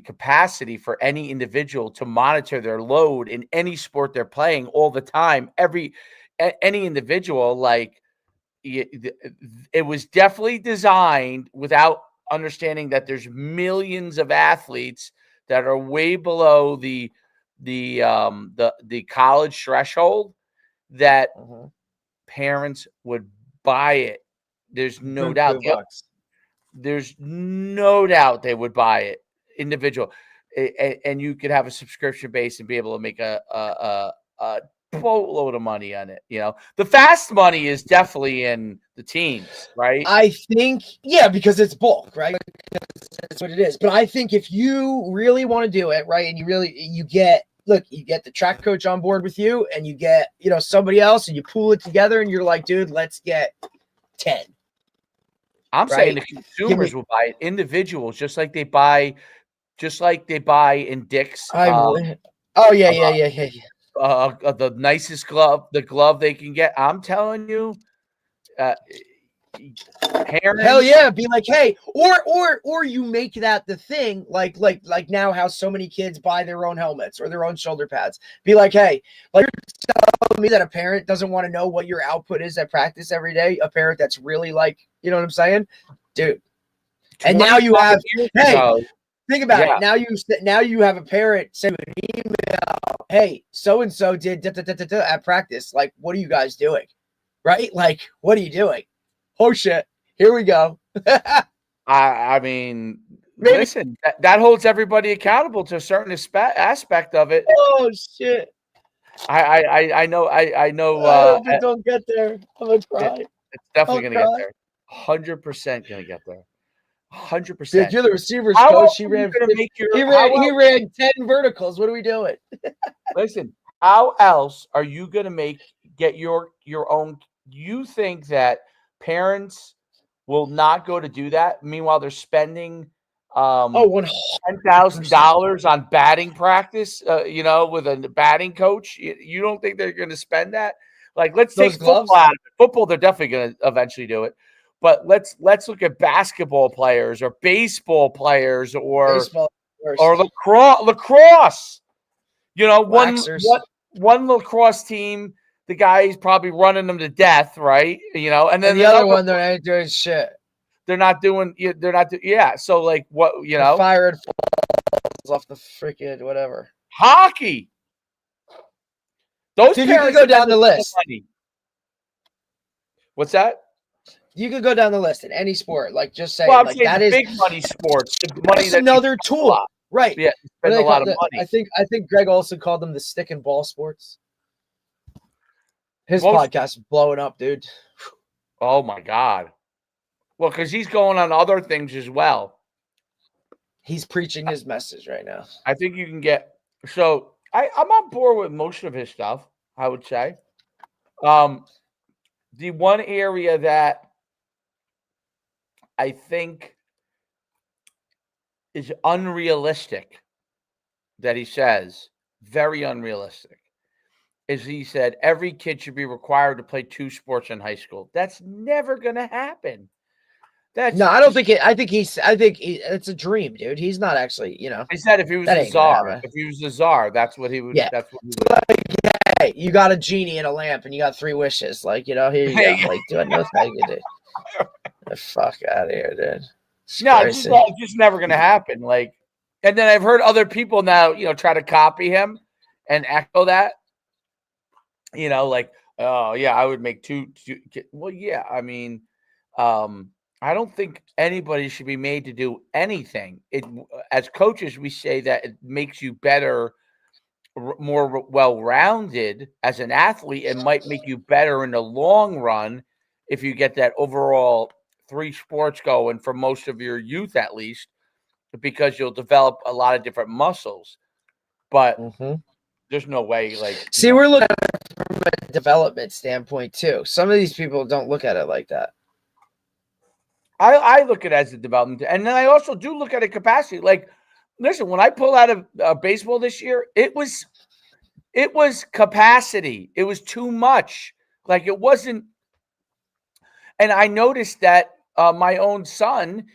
capacity for any individual to monitor their load in any sport they're playing all the time, any individual, like it was definitely designed without understanding that there's millions of athletes that are way below the college threshold that parents would buy it. There's no doubt. There's no doubt they would buy it individual, and you could have a subscription base and be able to make a boatload of money on it. The fast money is definitely in the teams, right? I think, because it's bulk, right? That's what it is. But I think if you really want to do it, right, and you get the track coach on board with you, and you get, somebody else, and you pool it together, and you're like, dude, let's get 10. I'm saying the consumers will buy it, individuals, just like they buy in Dick's. The nicest glove, the glove they can get. I'm telling you, parents, hell yeah, be like, hey, or you make that the thing, like now how so many kids buy their own helmets or their own shoulder pads. Be like, hey, like you're telling me that a parent doesn't want to know what your output is at practice every day. A parent that's really like, you know what I'm saying, dude. And now you have, think about it. Now you have a parent send an email, hey, so and so did at practice. Like, what are you guys doing? Right? Like, what are you doing? Oh shit! Here we go. I mean, listen, that holds everybody accountable to a certain aspect of it. Oh shit! I know. I hope it don't get there. I'm gonna cry. It's definitely gonna get there. 100% gonna get there. 100%. You're the receivers coach. He ran 10 verticals. What are we doing? Listen, how else are you gonna get your own? You think that parents will not go to do that? Meanwhile, they're spending $10,000 on batting practice. With a batting coach. You don't think they're going to spend that? Like, let's take football out of it. Football, they're definitely going to eventually do it. But let's look at basketball players or baseball players or lacrosse. One lacrosse team. The guy's probably running them to death, right? And then the other one, they ain't doing shit. They're not doing. So like, what Fire and falls off the freaking whatever. Hockey. Those you can go down the list. What's that? You could go down the list in any sport. Like, just saying, well, like that is big money sports. The money that's another tool, right? Yeah, spend a lot of money. I think Greg Olson called them the stick and ball sports. His podcast is blowing up, dude. Oh my God. Well, because he's going on other things as well. He's preaching his message right now. I think you can get. So I'm on board with most of his stuff, I would say. The one area that I think is unrealistic that he says, very unrealistic, is he said every kid should be required to play 2 sports in high school. That's never going to happen. I don't think it. I think it's a dream, dude. He's not actually, He said if he was a czar, that's what he would. Yeah. That's what he would. Like, hey, you got a genie in a lamp and you got 3 wishes. Like, here you go. Like, dude, no thank you, dude. Get the fuck out of here, dude. It's just never going to happen. Like, and then I've heard other people now, try to copy him and echo that. Like, oh yeah, I would make two. Well, yeah, I mean, I don't think anybody should be made to do anything. As coaches, we say that it makes you better, more well-rounded as an athlete, and might make you better in the long run if you get that overall 3 sports going for most of your youth, at least, because you'll develop a lot of different muscles. But there's no way. Like, see, we're looking at it from a development standpoint too. Some of these people don't look at it like that. I look at it as a development, and then I also do look at a capacity. Like, listen, when I pulled out of baseball this year, it was capacity. It was too much. Like, it wasn't. And I noticed that my own son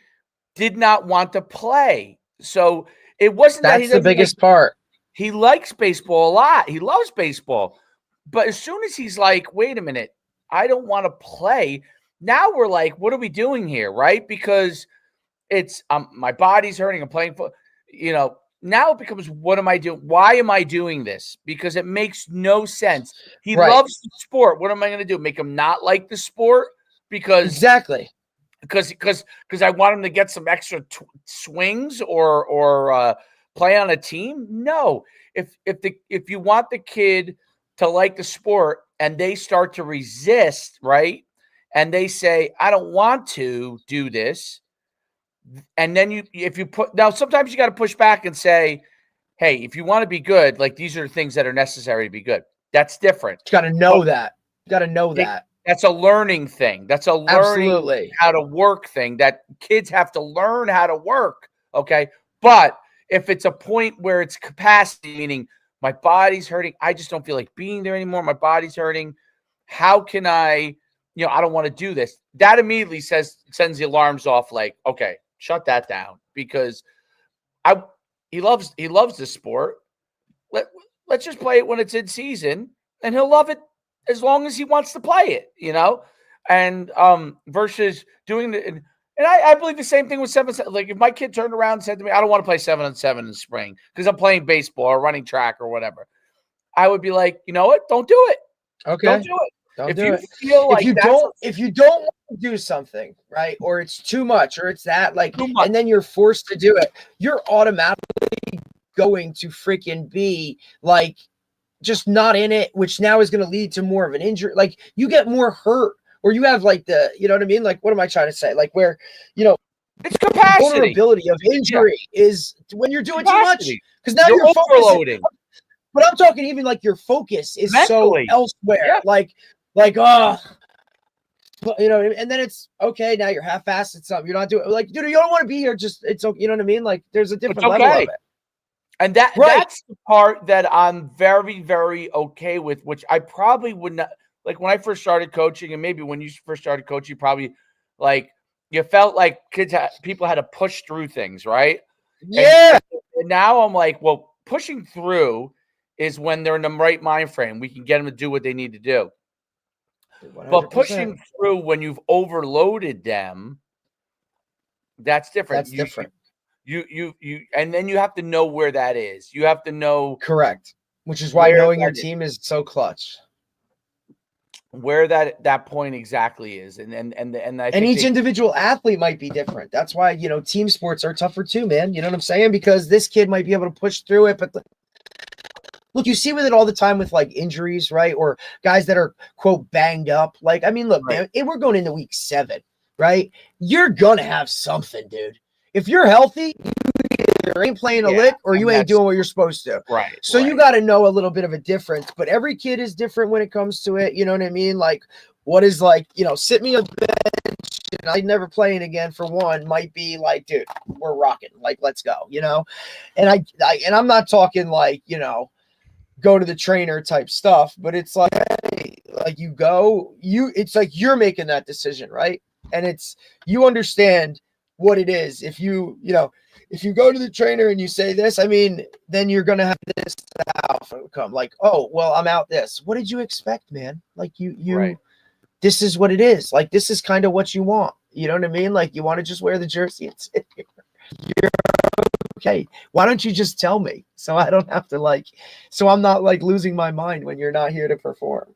did not want to play. So it wasn't that's the biggest part. He likes baseball a lot. He loves baseball. But as soon as he's like, wait a minute, I don't want to play. Now we're like, what are we doing here? Right? Because it's my body's hurting. I'm playing for, now it becomes, what am I doing? Why am I doing this? Because it makes no sense. He loves the sport. What am I going to do? Make him not like the sport? Because I want him to get some extra swings or play on a team? No. If you want the kid to like the sport and they start to resist, right? And they say, I don't want to do this. And then sometimes you got to push back and say, hey, if you want to be good, like these are the things that are necessary to be good. That's different. You got to know that. You got to know that. That's a learning thing. That's a learning how to work thing that kids have to learn how to work. Okay. But if it's a point where it's capacity, meaning my body's hurting, I just don't feel like being there anymore. My body's hurting. How can I don't want to do this. That immediately sends the alarms off like, okay, shut that down, because he loves the sport. Let's just play it when it's in season, and he'll love it as long as he wants to play it, and versus doing the, and I believe the same thing with 7-7. Like if my kid turned around and said to me, I don't want to play 7-on-7 in spring because I'm playing baseball or running track or whatever, I would be like, you know what? Don't do it. Okay. Don't do it. Don't do it. If you don't want to do something, right, or it's too much, or it's that, like, and then you're forced to do it, you're automatically going to freaking be like just not in it, which now is going to lead to more of an injury. Like you get more hurt, or you have like you know what I mean? Like, what am I trying to say? Like where, it's capacity. Vulnerability of injury is when you're doing too much, because now you're overloading. But I'm talking even like your focus is mentally so elsewhere. Yeah. Like, and then it's okay. Now you're half-assed at something. You're not doing like, dude, you don't want to be here. Just it's okay. You know what I mean? Like, there's a different level of it. And that's the part that I'm very, very okay with, which I probably would not like when I first started coaching, and maybe when you first started coaching, probably like you felt like people had to push through things, right? Yeah. And now I'm like, well, pushing through is when they're in the right mind frame. We can get them to do what they need to do. 100%. But pushing through when you've overloaded them, that's different. That's different. You and then you have to know where that is. You have to know. Correct. Which is why knowing your team is so clutch. Where that point exactly is. And I think each individual athlete might be different. That's why, team sports are tougher too, man. You know what I'm saying? Because this kid might be able to push through it, but look, you see with it all the time with like injuries, right? Or guys that are quote banged up. Like, I mean, look, man, we're going into week 7, right? You're gonna have something, dude. If you're healthy, you either ain't playing a lick or you ain't doing what you're supposed to. Right. So you got to know a little bit of a difference. But every kid is different when it comes to it. You know what I mean? Like, what is like, sit me on the bench and I'm never playing again for one might be like, dude, we're rocking. Like, let's go. And and I'm not talking like, go to the trainer type stuff, but it's like, hey, like it's like you're making that decision, right? And it's, you understand what it is. If you go to the trainer and you say this, I mean, then you're going to have this outcome like, oh, well, I'm out this. What did you expect, man? Like this is what it is. Like, this is kind of what you want. You know what I mean? Like, you want to just wear the jersey and sit here. You're okay. Why don't you just tell me so I don't have to so I'm not like losing my mind when you're not here to perform.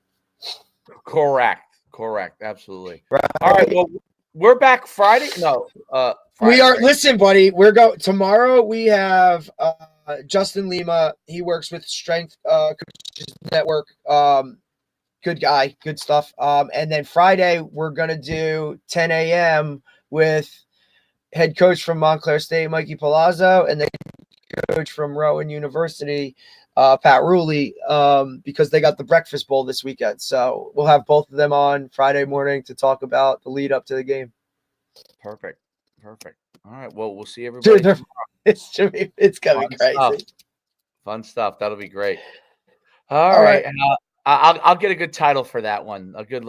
Correct. Absolutely. Right. All right. Well, we're back Friday. No, Friday, we are. Right? Listen, buddy, tomorrow. We have Justin Lima. He works with Strength Coaches Network. Good guy, good stuff. And then Friday we're gonna do 10 a.m. with head coach from Montclair State, Mikey Palazzo, and then coach from Rowan University, Pat Ruley, because they got the Breakfast Bowl this weekend. So we'll have both of them on Friday morning to talk about the lead up to the game. Perfect. All right. Well, we'll see everybody. Dude, it's gonna be crazy. Fun stuff. That'll be great. All right. And I'll get a good title for that one. A good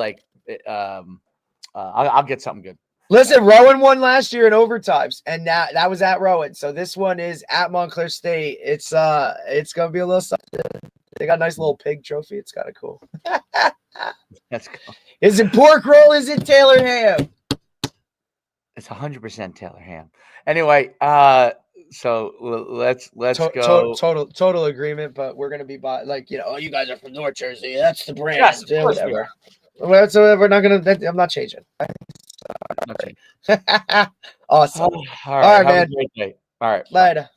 I'll get something good. Listen, Rowan won last year in overtimes, and that was at Rowan. So this one is at Montclair State. It's gonna be a little something. They got a nice little pig trophy. It's kind of cool. That's cool. Is it pork roll? Is it Taylor ham? It's 100% Taylor ham. Anyway, so let's go. Total agreement. But we're gonna be like, oh, you guys are from North Jersey. That's the brand. Yes, of Yeah, course we whatever. are. Well, so we're not gonna. I'm not changing. Nothing. Awesome. All All right, right, have a man. great day. All right, bye. Later.